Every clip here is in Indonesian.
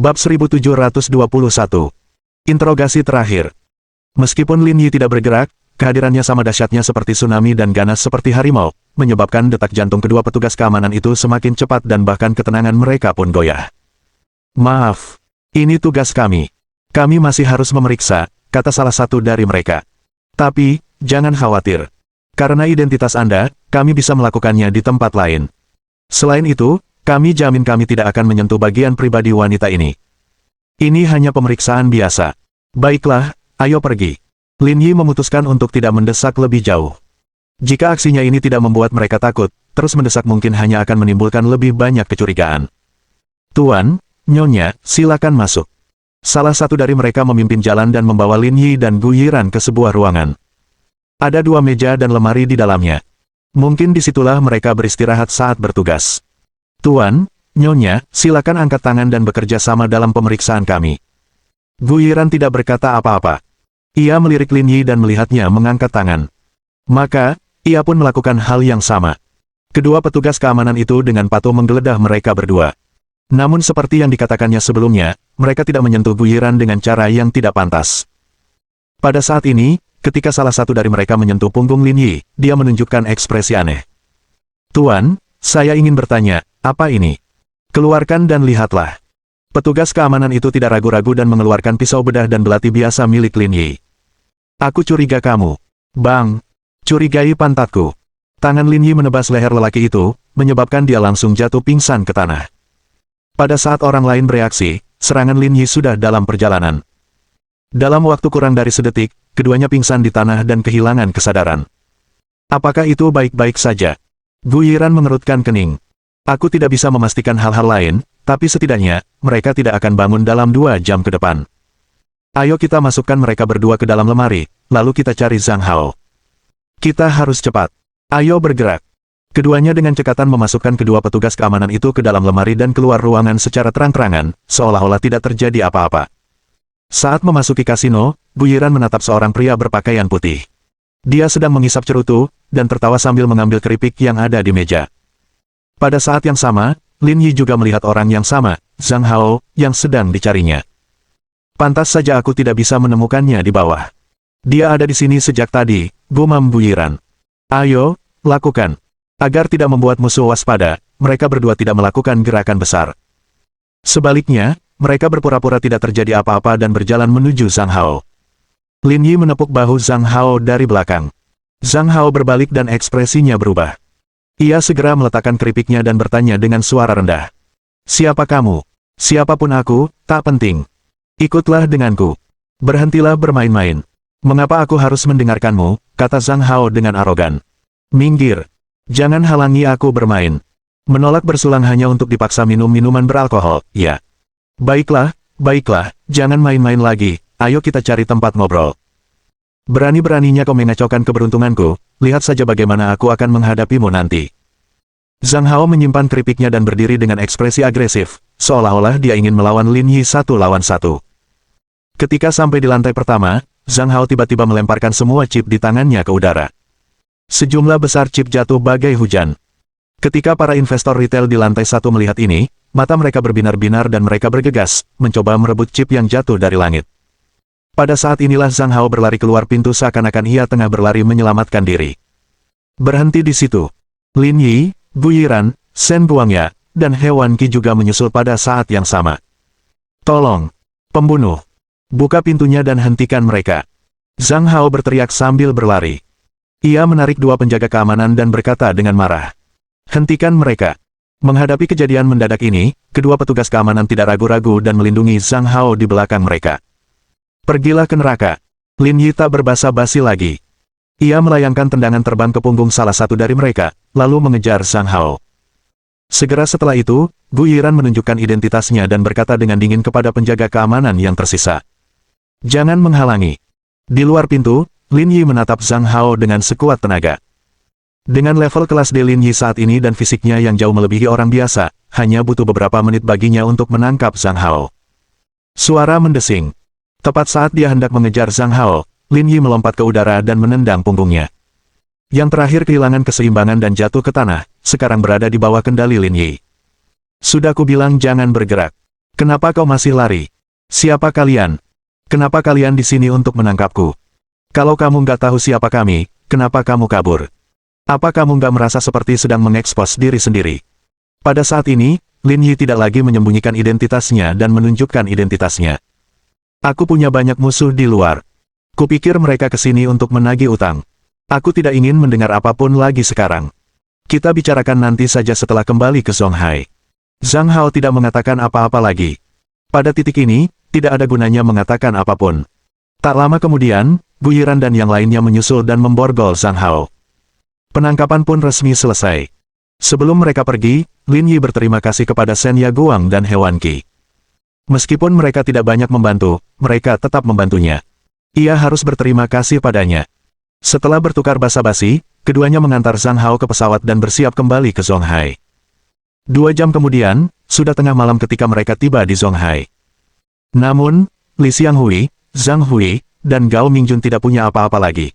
Bab 1721. Interogasi terakhir. Meskipun Lin Yi tidak bergerak, kehadirannya sama dahsyatnya seperti tsunami dan ganas seperti harimau, menyebabkan detak jantung kedua petugas keamanan itu semakin cepat dan bahkan ketenangan mereka pun goyah. "Maaf, ini tugas kami. Kami masih harus memeriksa," kata salah satu dari mereka. "Tapi, jangan khawatir. Karena identitas Anda, kami bisa melakukannya di tempat lain. Selain itu, kami jamin kami tidak akan menyentuh bagian pribadi wanita ini. Ini hanya pemeriksaan biasa. Baiklah, ayo pergi." Lin Yi memutuskan untuk tidak mendesak lebih jauh. Jika aksinya ini tidak membuat mereka takut, terus mendesak mungkin hanya akan menimbulkan lebih banyak kecurigaan. "Tuan, Nyonya, silakan masuk." Salah satu dari mereka memimpin jalan dan membawa Lin Yi dan Gu Yiran ke sebuah ruangan. Ada 2 meja dan lemari di dalamnya. Mungkin disitulah mereka beristirahat saat bertugas. "Tuan, Nyonya, silakan angkat tangan dan bekerja sama dalam pemeriksaan kami." Gu Yiran tidak berkata apa-apa. Ia melirik Lin Yi dan melihatnya mengangkat tangan. Maka, ia pun melakukan hal yang sama. Kedua petugas keamanan itu dengan patuh menggeledah mereka berdua. Namun seperti yang dikatakannya sebelumnya, mereka tidak menyentuh Gu Yiran dengan cara yang tidak pantas. Pada saat ini, ketika salah satu dari mereka menyentuh punggung Lin Yi, dia menunjukkan ekspresi aneh. "Tuan, saya ingin bertanya, apa ini?" "Keluarkan dan lihatlah." Petugas keamanan itu tidak ragu-ragu dan mengeluarkan pisau bedah dan belati biasa milik Lin Yi. "Aku curiga kamu." "Bang!" "Curigai pantatku." Tangan Lin Yi menebas leher lelaki itu, menyebabkan dia langsung jatuh pingsan ke tanah. Pada saat orang lain bereaksi, serangan Lin Yi sudah dalam perjalanan. Dalam waktu kurang dari sedetik, keduanya pingsan di tanah dan kehilangan kesadaran. "Apakah itu baik-baik saja?" Gu Yiran mengerutkan kening. "Aku tidak bisa memastikan hal-hal lain, tapi setidaknya, mereka tidak akan bangun dalam 2 jam ke depan. Ayo kita masukkan mereka berdua ke dalam lemari, lalu kita cari Zhang Hao. Kita harus cepat. Ayo bergerak." Keduanya dengan cekatan memasukkan kedua petugas keamanan itu ke dalam lemari dan keluar ruangan secara terang-terangan, seolah-olah tidak terjadi apa-apa. Saat memasuki kasino, Gu Yiran menatap seorang pria berpakaian putih. Dia sedang menghisap cerutu, dan tertawa sambil mengambil keripik yang ada di meja. Pada saat yang sama, Lin Yi juga melihat orang yang sama, Zhang Hao, yang sedang dicarinya. "Pantas saja aku tidak bisa menemukannya di bawah. Dia ada di sini sejak tadi," gumam Gu Yiran. "Ayo, lakukan." Agar tidak membuat musuh waspada, mereka berdua tidak melakukan gerakan besar. Sebaliknya, mereka berpura-pura tidak terjadi apa-apa dan berjalan menuju Zhang Hao. Lin Yi menepuk bahu Zhang Hao dari belakang. Zhang Hao berbalik dan ekspresinya berubah. Ia segera meletakkan keripiknya dan bertanya dengan suara rendah. "Siapa kamu?" "Siapapun aku, tak penting. Ikutlah denganku. Berhentilah bermain-main." "Mengapa aku harus mendengarkanmu?" kata Zhang Hao dengan arogan. "Minggir. Jangan halangi aku bermain." "Menolak bersulang hanya untuk dipaksa minum minuman beralkohol, ya? Baiklah, baiklah, jangan main-main lagi, ayo kita cari tempat ngobrol. Berani-beraninya kau mengacaukan keberuntunganku, lihat saja bagaimana aku akan menghadapimu nanti." Zhang Hao menyimpan keripiknya dan berdiri dengan ekspresi agresif, seolah-olah dia ingin melawan Lin Yi 1 lawan 1. Ketika sampai di lantai pertama, Zhang Hao tiba-tiba melemparkan semua chip di tangannya ke udara. Sejumlah besar chip jatuh bagai hujan. Ketika para investor retail di lantai 1 melihat ini, mata mereka berbinar-binar dan mereka bergegas, mencoba merebut chip yang jatuh dari langit. Pada saat inilah Zhang Hao berlari keluar pintu seakan-akan ia tengah berlari menyelamatkan diri. Berhenti di situ. Lin Yi, Gu Yiran, Shen Guangya, dan He Wan Qi juga menyusul pada saat yang sama. "Tolong! Pembunuh! Buka pintunya dan hentikan mereka!" Zhang Hao berteriak sambil berlari. Ia menarik 2 penjaga keamanan dan berkata dengan marah. "Hentikan mereka!" Menghadapi kejadian mendadak ini, kedua petugas keamanan tidak ragu-ragu dan melindungi Zhang Hao di belakang mereka. "Pergilah ke neraka!" Lin Yi tak berbasa-basi lagi. Ia melayangkan tendangan terbang ke punggung salah satu dari mereka, lalu mengejar Zhang Hao. Segera setelah itu, Gu Yiran menunjukkan identitasnya dan berkata dengan dingin kepada penjaga keamanan yang tersisa. "Jangan menghalangi." Di luar pintu, Lin Yi menatap Zhang Hao dengan sekuat tenaga. Dengan level kelas D Lin Yi saat ini dan fisiknya yang jauh melebihi orang biasa, hanya butuh beberapa menit baginya untuk menangkap Zhang Hao. Suara mendesing. Tepat saat dia hendak mengejar Zhang Hao, Lin Yi melompat ke udara dan menendang punggungnya. Yang terakhir kehilangan keseimbangan dan jatuh ke tanah, sekarang berada di bawah kendali Lin Yi. "Sudah kubilang jangan bergerak." Kenapa kau masih lari? Siapa kalian? Kenapa kalian di sini untuk menangkapku? Kalau kamu nggak tahu siapa kami, kenapa kamu kabur? Apa kamu nggak merasa seperti sedang mengekspos diri sendiri? Pada saat ini, Lin Yi tidak lagi menyembunyikan identitasnya dan menunjukkan identitasnya. Aku punya banyak musuh di luar. Kupikir mereka kesini untuk menagih utang. Aku tidak ingin mendengar apapun lagi sekarang. Kita bicarakan nanti saja setelah kembali ke Songhai. Zhang Hao tidak mengatakan apa-apa lagi. Pada titik ini, tidak ada gunanya mengatakan apapun. Tak lama kemudian, Gu Yiran dan yang lainnya menyusul dan memborgol Zhang Hao. Penangkapan pun resmi selesai. Sebelum mereka pergi, Lin Yi berterima kasih kepada Shen Yaguang dan Hewan Qi. Meskipun mereka tidak banyak membantu, mereka tetap membantunya. Ia harus berterima kasih padanya. Setelah bertukar basa-basi, keduanya mengantar Zhang Hao ke pesawat dan bersiap kembali ke Songhai. 2 jam kemudian, sudah tengah malam ketika mereka tiba di Songhai. Namun, Li Xianghui, Zhang Hui, dan Gao Mingjun tidak punya apa-apa lagi.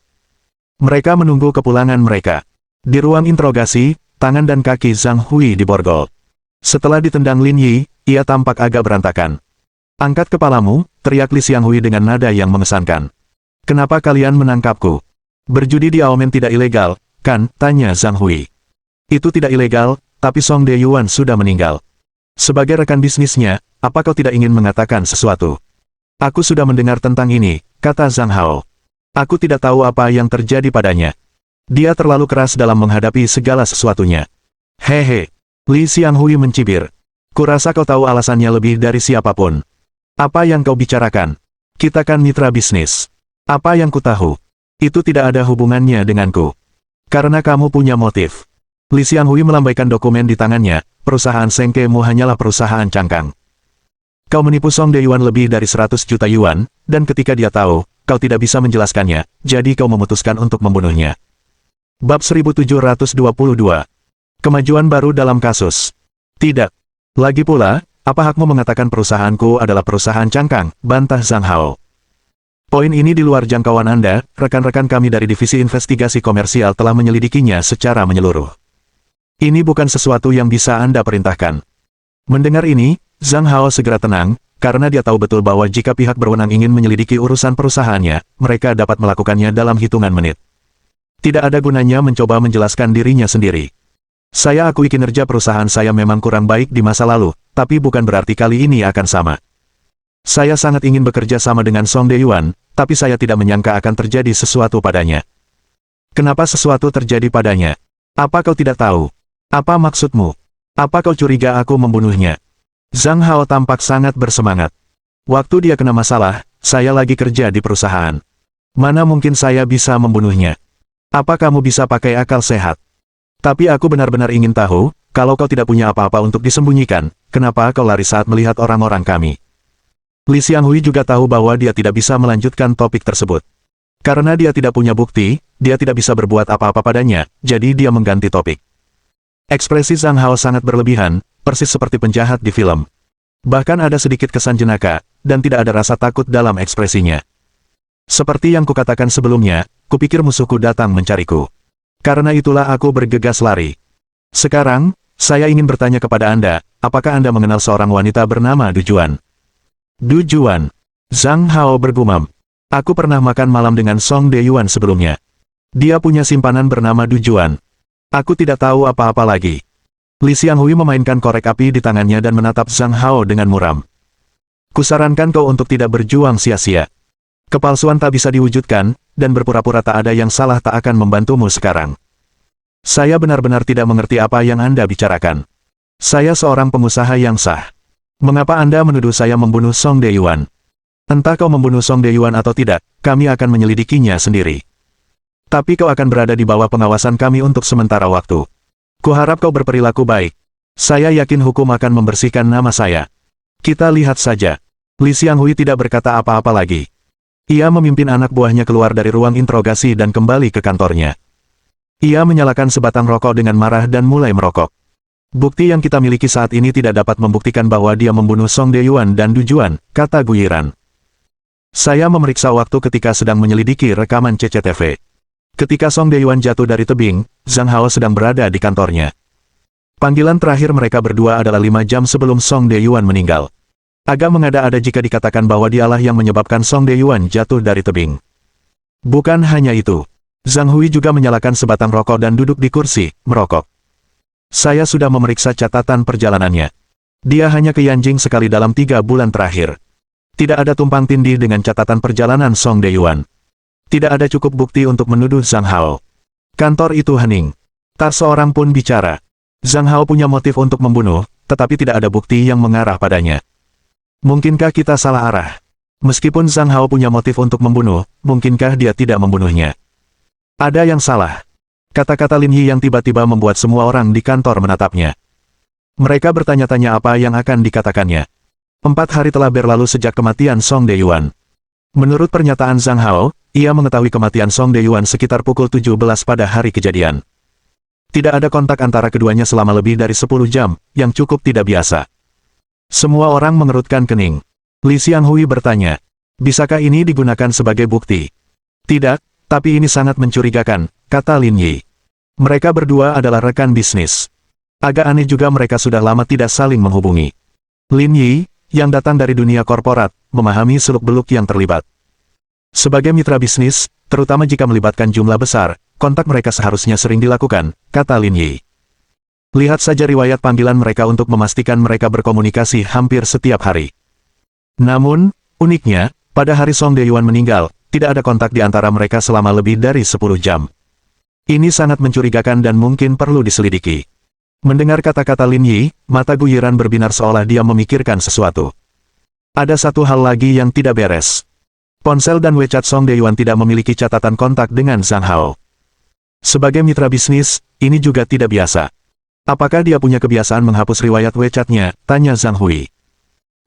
Mereka menunggu kepulangan mereka. Di ruang interogasi, tangan dan kaki Zhang Hui diborgol. Setelah ditendang Lin Yi, ia tampak agak berantakan. Angkat kepalamu, teriak Li Xianghui dengan nada yang mengesankan. Kenapa kalian menangkapku? Berjudi di Aomen tidak ilegal, kan? Tanya Zhang Hui. Itu tidak ilegal, tapi Song Deyuan sudah meninggal. Sebagai rekan bisnisnya, apa kau tidak ingin mengatakan sesuatu? Aku sudah mendengar tentang ini, kata Zhang Hao. Aku tidak tahu apa yang terjadi padanya. Dia terlalu keras dalam menghadapi segala sesuatunya. Hehe. Li Xianghui mencibir. Kurasa kau tahu alasannya lebih dari siapapun. Apa yang kau bicarakan? Kita kan mitra bisnis. Apa yang ku tahu? Itu tidak ada hubungannya denganku. Karena kamu punya motif. Li Xianghui melambaikan dokumen di tangannya, perusahaan Sengkemu hanyalah perusahaan cangkang. Kau menipu Song Deyuan lebih dari 100 juta yuan, dan ketika dia tahu, kau tidak bisa menjelaskannya, jadi kau memutuskan untuk membunuhnya. Bab 1722. Kemajuan baru dalam kasus. Tidak. Lagi pula, apa hakmu mengatakan perusahaanku adalah perusahaan cangkang, bantah Zhang Hao. Poin ini di luar jangkauan Anda, rekan-rekan kami dari Divisi Investigasi Komersial telah menyelidikinya secara menyeluruh. Ini bukan sesuatu yang bisa Anda perintahkan. Mendengar ini, Zhang Hao segera tenang, karena dia tahu betul bahwa jika pihak berwenang ingin menyelidiki urusan perusahaannya, mereka dapat melakukannya dalam hitungan menit. Tidak ada gunanya mencoba menjelaskan dirinya sendiri. Saya akui kinerja perusahaan saya memang kurang baik di masa lalu, tapi bukan berarti kali ini akan sama. Saya sangat ingin bekerja sama dengan Song Deyuan, tapi saya tidak menyangka akan terjadi sesuatu padanya. Kenapa sesuatu terjadi padanya? Apa kau tidak tahu? Apa maksudmu? Apa kau curiga aku membunuhnya? Zhang Hao tampak sangat bersemangat. Waktu dia kena masalah, saya lagi kerja di perusahaan. Mana mungkin saya bisa membunuhnya? Apa kamu bisa pakai akal sehat? Tapi aku benar-benar ingin tahu, kalau kau tidak punya apa-apa untuk disembunyikan, kenapa kau lari saat melihat orang-orang kami? Li Xianghui juga tahu bahwa dia tidak bisa melanjutkan topik tersebut. Karena dia tidak punya bukti, dia tidak bisa berbuat apa-apa padanya, jadi dia mengganti topik. Ekspresi Zhang Hao sangat berlebihan, persis seperti penjahat di film. Bahkan ada sedikit kesan jenaka, dan tidak ada rasa takut dalam ekspresinya. Seperti yang kukatakan sebelumnya, kupikir musuhku datang mencariku. Karena itulah aku bergegas lari. Sekarang, saya ingin bertanya kepada Anda, apakah Anda mengenal seorang wanita bernama Du Juan? Du Juan. Zhang Hao bergumam. Aku pernah makan malam dengan Song Deyuan sebelumnya. Dia punya simpanan bernama Du Juan. Aku tidak tahu apa-apa lagi. Li Xianghui memainkan korek api di tangannya dan menatap Zhang Hao dengan muram. Kusarankan kau untuk tidak berjuang sia-sia. Kepalsuan tak bisa diwujudkan, dan berpura-pura tak ada yang salah tak akan membantumu sekarang. Saya benar-benar tidak mengerti apa yang Anda bicarakan. Saya seorang pengusaha yang sah. Mengapa Anda menuduh saya membunuh Song Deyuan? Entah kau membunuh Song Deyuan atau tidak, kami akan menyelidikinya sendiri. Tapi kau akan berada di bawah pengawasan kami untuk sementara waktu. Kuharap kau berperilaku baik. Saya yakin hukum akan membersihkan nama saya. Kita lihat saja. Li Xianghui tidak berkata apa-apa lagi. Ia memimpin anak buahnya keluar dari ruang interogasi dan kembali ke kantornya. Ia menyalakan sebatang rokok dengan marah dan mulai merokok. Bukti yang kita miliki saat ini tidak dapat membuktikan bahwa dia membunuh Song Deyuan dan Du Juan, kata Gu Yiran. Saya memeriksa waktu ketika sedang menyelidiki rekaman CCTV. Ketika Song Deyuan jatuh dari tebing, Zhang Hao sedang berada di kantornya. Panggilan terakhir mereka berdua adalah 5 jam sebelum Song Deyuan meninggal. Agak mengada-ada jika dikatakan bahwa dialah yang menyebabkan Song Deyuan jatuh dari tebing. Bukan hanya itu. Zhang Hui juga menyalakan sebatang rokok dan duduk di kursi, merokok. Saya sudah memeriksa catatan perjalanannya. Dia hanya ke Yanjing sekali dalam 3 bulan terakhir. Tidak ada tumpang tindih dengan catatan perjalanan Song Deyuan. Tidak ada cukup bukti untuk menuduh Zhang Hao. Kantor itu hening. Tak seorang pun bicara. Zhang Hao punya motif untuk membunuh, tetapi tidak ada bukti yang mengarah padanya. Mungkinkah kita salah arah? Meskipun Zhang Hao punya motif untuk membunuh, mungkinkah dia tidak membunuhnya? Ada yang salah. Kata-kata Lin Yi yang tiba-tiba membuat semua orang di kantor menatapnya. Mereka bertanya-tanya apa yang akan dikatakannya. 4 hari telah berlalu sejak kematian Song Deyuan. Menurut pernyataan Zhang Hao, ia mengetahui kematian Song Deyuan sekitar pukul 17 pada hari kejadian. Tidak ada kontak antara keduanya selama lebih dari 10 jam, yang cukup tidak biasa. Semua orang mengerutkan kening. Li Xianghui bertanya, bisakah ini digunakan sebagai bukti? Tidak, tapi ini sangat mencurigakan, kata Lin Yi. Mereka berdua adalah rekan bisnis. Agak aneh juga mereka sudah lama tidak saling menghubungi. Lin Yi, yang datang dari dunia korporat, memahami seluk-beluk yang terlibat. Sebagai mitra bisnis, terutama jika melibatkan jumlah besar, kontak mereka seharusnya sering dilakukan, kata Lin Yi. Lihat saja riwayat panggilan mereka untuk memastikan mereka berkomunikasi hampir setiap hari. Namun, uniknya, pada hari Song Deyuan meninggal, tidak ada kontak di antara mereka selama lebih dari 10 jam. Ini sangat mencurigakan dan mungkin perlu diselidiki. Mendengar kata-kata Lin Yi, mata Gu Yiran berbinar seolah dia memikirkan sesuatu. Ada satu hal lagi yang tidak beres. Ponsel dan WeChat Song Deyuan tidak memiliki catatan kontak dengan Zhang Hao. Sebagai mitra bisnis, ini juga tidak biasa. Apakah dia punya kebiasaan menghapus riwayat WeChat-nya? Tanya Zhang Hui.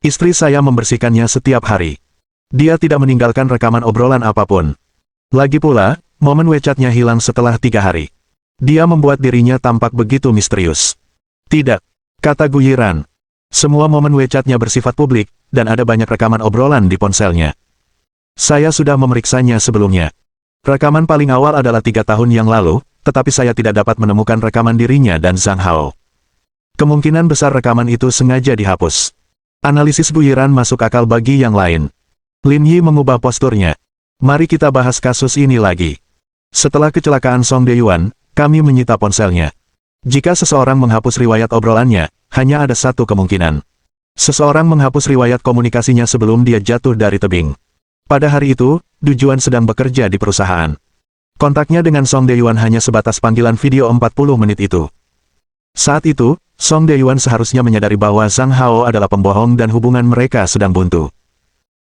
Istri saya membersihkannya setiap hari. Dia tidak meninggalkan rekaman obrolan apapun. Lagi pula, momen WeChat-nya hilang setelah 3 hari. Dia membuat dirinya tampak begitu misterius. Tidak, kata Gu Yiran. Semua momen WeChat-nya bersifat publik, dan ada banyak rekaman obrolan di ponselnya. Saya sudah memeriksanya sebelumnya. Rekaman paling awal adalah 3 tahun yang lalu, tetapi saya tidak dapat menemukan rekaman dirinya dan Zhang Hao. Kemungkinan besar rekaman itu sengaja dihapus. Analisis Gu Yiran masuk akal bagi yang lain. Lin Yi mengubah posturnya. Mari kita bahas kasus ini lagi. Setelah kecelakaan Song Deyuan, kami menyita ponselnya. Jika seseorang menghapus riwayat obrolannya, hanya ada satu kemungkinan. Seseorang menghapus riwayat komunikasinya sebelum dia jatuh dari tebing. Pada hari itu, Du Juan sedang bekerja di perusahaan. Kontaknya dengan Song Deyuan hanya sebatas panggilan video 40 menit itu. Saat itu, Song Deyuan seharusnya menyadari bahwa Zhang Hao adalah pembohong dan hubungan mereka sedang buntu.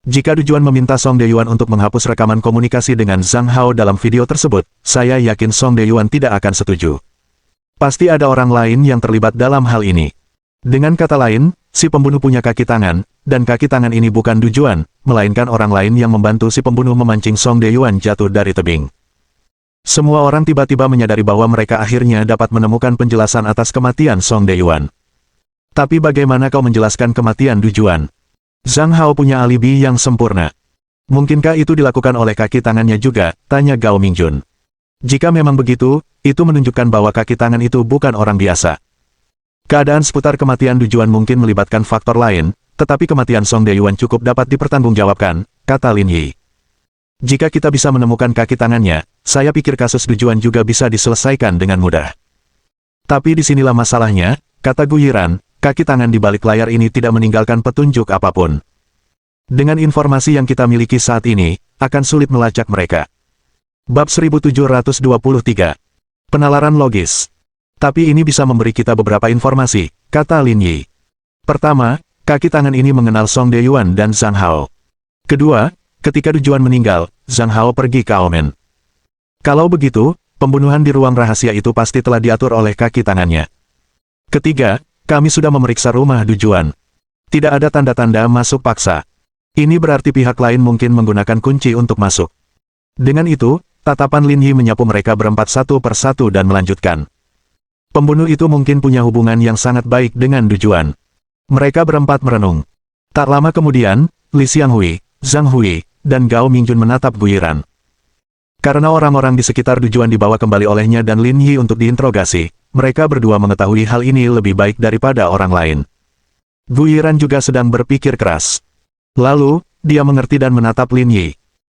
Jika Du Juan meminta Song Deyuan untuk menghapus rekaman komunikasi dengan Zhang Hao dalam video tersebut, saya yakin Song Deyuan tidak akan setuju. Pasti ada orang lain yang terlibat dalam hal ini. Dengan kata lain, si pembunuh punya kaki tangan, dan kaki tangan ini bukan Du Juan, melainkan orang lain yang membantu si pembunuh memancing Song Deyuan jatuh dari tebing. Semua orang tiba-tiba menyadari bahwa mereka akhirnya dapat menemukan penjelasan atas kematian Song Deyuan. Tapi bagaimana kau menjelaskan kematian Du Juan? Zhang Hao punya alibi yang sempurna. Mungkinkah itu dilakukan oleh kaki tangannya juga? Tanya Gao Mingjun. Jika memang begitu, itu menunjukkan bahwa kaki tangan itu bukan orang biasa. Keadaan seputar kematian Du Juan mungkin melibatkan faktor lain, tetapi kematian Song Deyuan cukup dapat dipertanggungjawabkan, kata Lin Yi. Jika kita bisa menemukan kaki tangannya, saya pikir kasus Du Juan juga bisa diselesaikan dengan mudah. Tapi disinilah masalahnya, kata Gu Yiran, kaki tangan di balik layar ini tidak meninggalkan petunjuk apapun. Dengan informasi yang kita miliki saat ini, akan sulit melacak mereka. Bab 1723. Penalaran logis. Tapi ini bisa memberi kita beberapa informasi, kata Lin Yi. Pertama, kaki tangan ini mengenal Song Deyuan dan Zhang Hao. Kedua, ketika Du Juan meninggal, Zhang Hao pergi ke Aomen. Kalau begitu, pembunuhan di ruang rahasia itu pasti telah diatur oleh kaki tangannya. Ketiga, kami sudah memeriksa rumah Du Juan. Tidak ada tanda-tanda masuk paksa. Ini berarti pihak lain mungkin menggunakan kunci untuk masuk. Dengan itu, tatapan Lin Yi menyapu mereka berempat satu persatu dan melanjutkan. Pembunuh itu mungkin punya hubungan yang sangat baik dengan Du Juan. Mereka berempat merenung. Tak lama kemudian, Li Xianghui, Zhang Hui, dan Gao Mingjun menatap Gu Yiran. Karena orang-orang di sekitar Du Juan dibawa kembali olehnya dan Lin Yi untuk diinterogasi, mereka berdua mengetahui hal ini lebih baik daripada orang lain. Gu Yiran juga sedang berpikir keras. Lalu, dia mengerti dan menatap Lin Yi.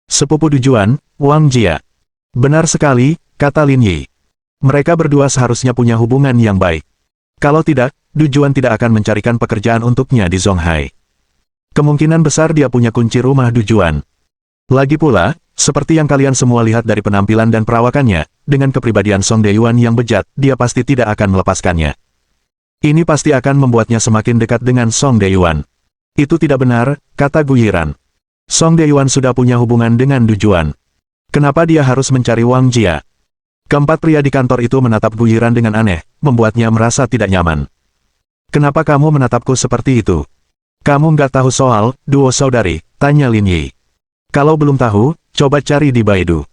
Sepupu Du Juan, Wang Jia. Benar sekali, kata Lin Yi. Mereka berdua seharusnya punya hubungan yang baik. Kalau tidak, Du Juan tidak akan mencarikan pekerjaan untuknya di Zonghai. Kemungkinan besar dia punya kunci rumah Du Juan. Lagi pula, seperti yang kalian semua lihat dari penampilan dan perawakannya, dengan kepribadian Song Deyuan yang bejat, dia pasti tidak akan melepaskannya. Ini pasti akan membuatnya semakin dekat dengan Song Deyuan. Itu tidak benar, kata Gu Yiran. Song Deyuan sudah punya hubungan dengan Du Juan. Kenapa dia harus mencari Wang Jia? Keempat pria di kantor itu menatap Gu Yiran dengan aneh, membuatnya merasa tidak nyaman. Kenapa kamu menatapku seperti itu? Kamu nggak tahu soal duo saudari, tanya Lin Yi. Kalau belum tahu, coba cari di Baidu.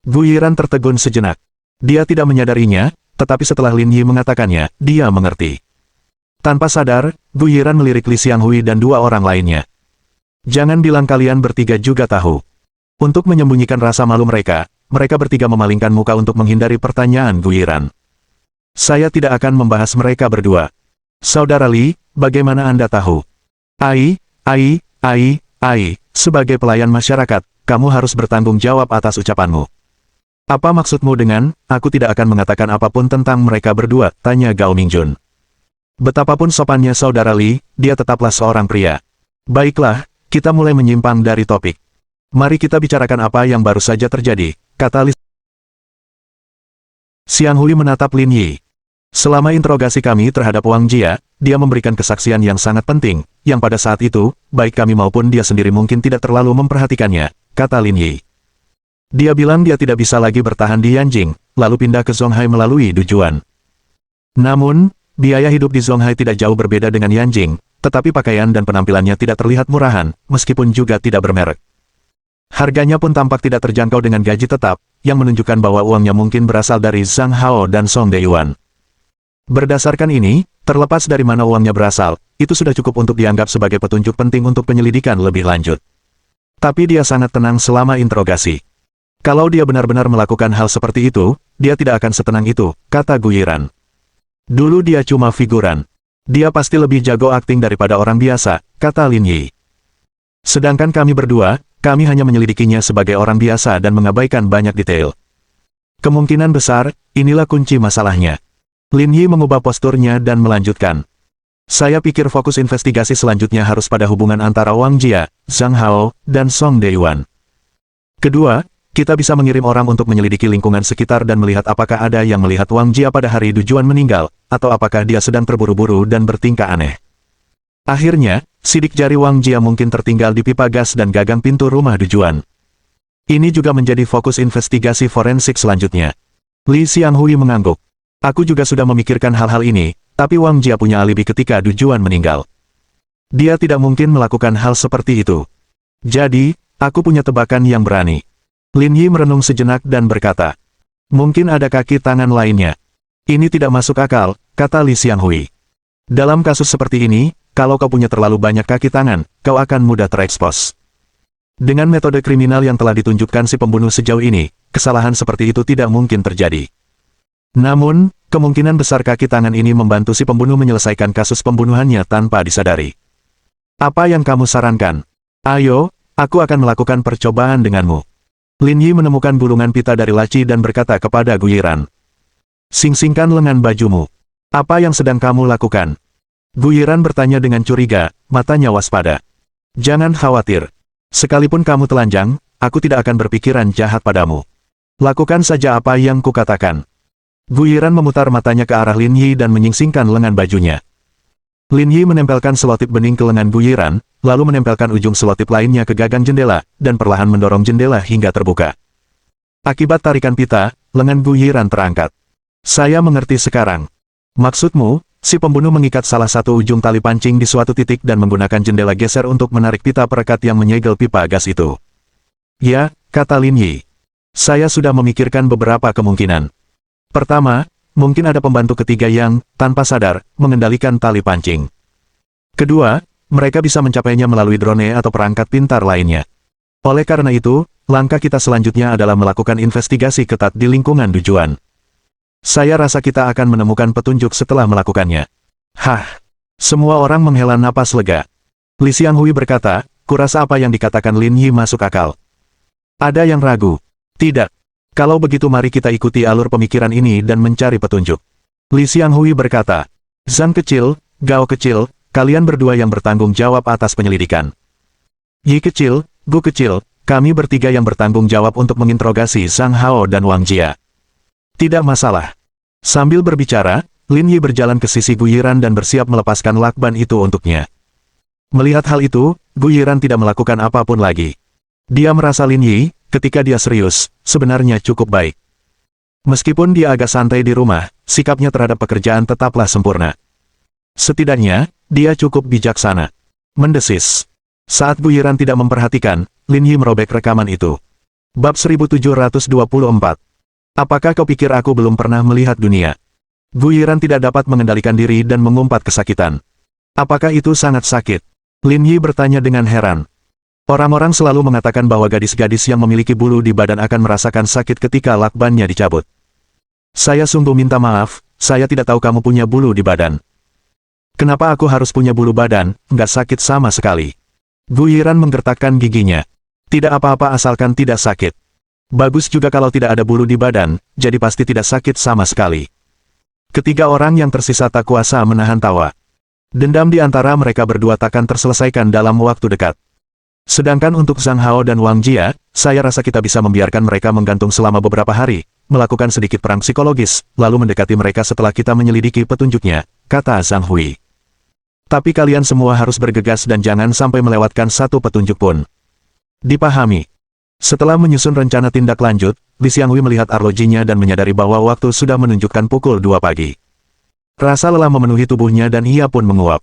Gu Yiran tertegun sejenak. Dia tidak menyadarinya, tetapi setelah Lin Yi mengatakannya, dia mengerti. Tanpa sadar, Gu Yiran melirik Li Xianghui dan dua orang lainnya. Jangan bilang kalian bertiga juga tahu. Untuk menyembunyikan rasa malu mereka, mereka bertiga memalingkan muka untuk menghindari pertanyaan Gu Yiran. Saya tidak akan membahas mereka berdua. Saudara Li, bagaimana Anda tahu? Sebagai pelayan masyarakat, kamu harus bertanggung jawab atas ucapanmu. Apa maksudmu dengan, aku tidak akan mengatakan apapun tentang mereka berdua, tanya Gao Mingjun. Betapapun sopannya saudara Li, dia tetaplah seorang pria. Baiklah, kita mulai menyimpang dari topik. Mari kita bicarakan apa yang baru saja terjadi, kata Li Xianghui menatap Lin Yi. Selama interogasi kami terhadap Wang Jia, dia memberikan kesaksian yang sangat penting, yang pada saat itu, baik kami maupun dia sendiri mungkin tidak terlalu memperhatikannya, kata Lin Yi. Dia bilang dia tidak bisa lagi bertahan di Yanjing, lalu pindah ke Zonghai melalui Du Juan. Namun, biaya hidup di Zonghai tidak jauh berbeda dengan Yanjing, tetapi pakaian dan penampilannya tidak terlihat murahan, meskipun juga tidak bermerek. Harganya pun tampak tidak terjangkau dengan gaji tetap, yang menunjukkan bahwa uangnya mungkin berasal dari Zhang Hao dan Song Deyuan. Berdasarkan ini, terlepas dari mana uangnya berasal, itu sudah cukup untuk dianggap sebagai petunjuk penting untuk penyelidikan lebih lanjut. Tapi dia sangat tenang selama interogasi. Kalau dia benar-benar melakukan hal seperti itu, dia tidak akan setenang itu, kata Gu Yiran. Dulu dia cuma figuran. Dia pasti lebih jago akting daripada orang biasa, kata Lin Yi. Sedangkan kami berdua, kami hanya menyelidikinya sebagai orang biasa dan mengabaikan banyak detail. Kemungkinan besar, inilah kunci masalahnya. Lin Yi mengubah posturnya dan melanjutkan. Saya pikir fokus investigasi selanjutnya harus pada hubungan antara Wang Jia, Zhang Hao, dan Song Deyuan. Kedua, kita bisa mengirim orang untuk menyelidiki lingkungan sekitar dan melihat apakah ada yang melihat Wang Jia pada hari Du Juan meninggal, atau apakah dia sedang terburu-buru dan bertingkah aneh. Akhirnya, sidik jari Wang Jia mungkin tertinggal di pipa gas dan gagang pintu rumah Du Juan. Ini juga menjadi fokus investigasi forensik selanjutnya. Li Xianghui mengangguk. Aku juga sudah memikirkan hal-hal ini, tapi Wang Jia punya alibi ketika Du Juan meninggal. Dia tidak mungkin melakukan hal seperti itu. Jadi, aku punya tebakan yang berani. Lin Yi merenung sejenak dan berkata, mungkin ada kaki tangan lainnya. Ini tidak masuk akal, kata Li Xianghui. Dalam kasus seperti ini, kalau kau punya terlalu banyak kaki tangan, kau akan mudah terekspos. Dengan metode kriminal yang telah ditunjukkan si pembunuh sejauh ini, kesalahan seperti itu tidak mungkin terjadi. Namun, kemungkinan besar kaki tangan ini membantu si pembunuh menyelesaikan kasus pembunuhannya tanpa disadari. Apa yang kamu sarankan? Ayo, aku akan melakukan percobaan denganmu. Lin Yi menemukan gulungan pita dari laci dan berkata kepada Gu Yiran. Sing-singkan lengan bajumu. Apa yang sedang kamu lakukan? Gu Yiran bertanya dengan curiga, matanya waspada. Jangan khawatir. Sekalipun kamu telanjang, aku tidak akan berpikiran jahat padamu. Lakukan saja apa yang kukatakan. Gu Yiran memutar matanya ke arah Lin Yi dan menyingsingkan lengan bajunya. Lin Yi menempelkan selotip bening ke lengan Gu Yiran, lalu menempelkan ujung selotip lainnya ke gagang jendela, dan perlahan mendorong jendela hingga terbuka. Akibat tarikan pita, lengan Gu Yiran terangkat. Saya mengerti sekarang. Maksudmu, si pembunuh mengikat salah satu ujung tali pancing di suatu titik dan menggunakan jendela geser untuk menarik pita perekat yang menyegel pipa gas itu. Ya, kata Lin Yi. Saya sudah memikirkan beberapa kemungkinan. Pertama, mungkin ada pembantu ketiga yang, tanpa sadar, mengendalikan tali pancing. Kedua, mereka bisa mencapainya melalui drone atau perangkat pintar lainnya. Oleh karena itu, langkah kita selanjutnya adalah melakukan investigasi ketat di lingkungan Du Juan. Saya rasa kita akan menemukan petunjuk setelah melakukannya. Hah, Semua orang menghela napas lega. Li Xianghui berkata, kurasa apa yang dikatakan Lin Yi masuk akal. Ada yang ragu. Tidak. Kalau begitu mari kita ikuti alur pemikiran ini dan mencari petunjuk. Li Xianghui berkata, Zhang kecil, Gao kecil, kalian berdua yang bertanggung jawab atas penyelidikan. Yi kecil, Gu kecil, kami bertiga yang bertanggung jawab untuk menginterogasi Zhang Hao dan Wang Jia. Tidak masalah. Sambil berbicara, Lin Yi berjalan ke sisi Gu Yiran dan bersiap melepaskan lakban itu untuknya. Melihat hal itu, Gu Yiran tidak melakukan apapun lagi. Dia merasa Lin Yi, ketika dia serius, sebenarnya cukup baik. Meskipun dia agak santai di rumah, sikapnya terhadap pekerjaan tetaplah sempurna. Setidaknya, dia cukup bijaksana. Mendesis. Saat Gu Yiran tidak memperhatikan, Lin Yi merobek rekaman itu. Bab 1724. Apakah kau pikir aku belum pernah melihat dunia? Gu Yiran tidak dapat mengendalikan diri dan mengumpat kesakitan. Apakah itu sangat sakit? Lin Yi bertanya dengan heran. Orang-orang selalu mengatakan bahwa gadis-gadis yang memiliki bulu di badan akan merasakan sakit ketika lakbannya dicabut. Saya sungguh minta maaf, saya tidak tahu kamu punya bulu di badan. Kenapa aku harus punya bulu badan, nggak sakit sama sekali. Gu Yiran menggertakkan giginya. Tidak apa-apa asalkan tidak sakit. Bagus juga kalau tidak ada bulu di badan, jadi pasti tidak sakit sama sekali. Ketiga orang yang tersisa tak kuasa menahan tawa. Dendam di antara mereka berdua takkan terselesaikan dalam waktu dekat. Sedangkan untuk Zhang Hao dan Wang Jia, saya rasa kita bisa membiarkan mereka menggantung selama beberapa hari, melakukan sedikit perang psikologis, lalu mendekati mereka setelah kita menyelidiki petunjuknya, kata Zhang Hui. Tapi kalian semua harus bergegas dan jangan sampai melewatkan satu petunjuk pun. Dipahami. Setelah menyusun rencana tindak lanjut, Li Xianghui melihat arlojinya dan menyadari bahwa waktu sudah menunjukkan pukul 2 pagi. Rasa lelah memenuhi tubuhnya dan ia pun menguap.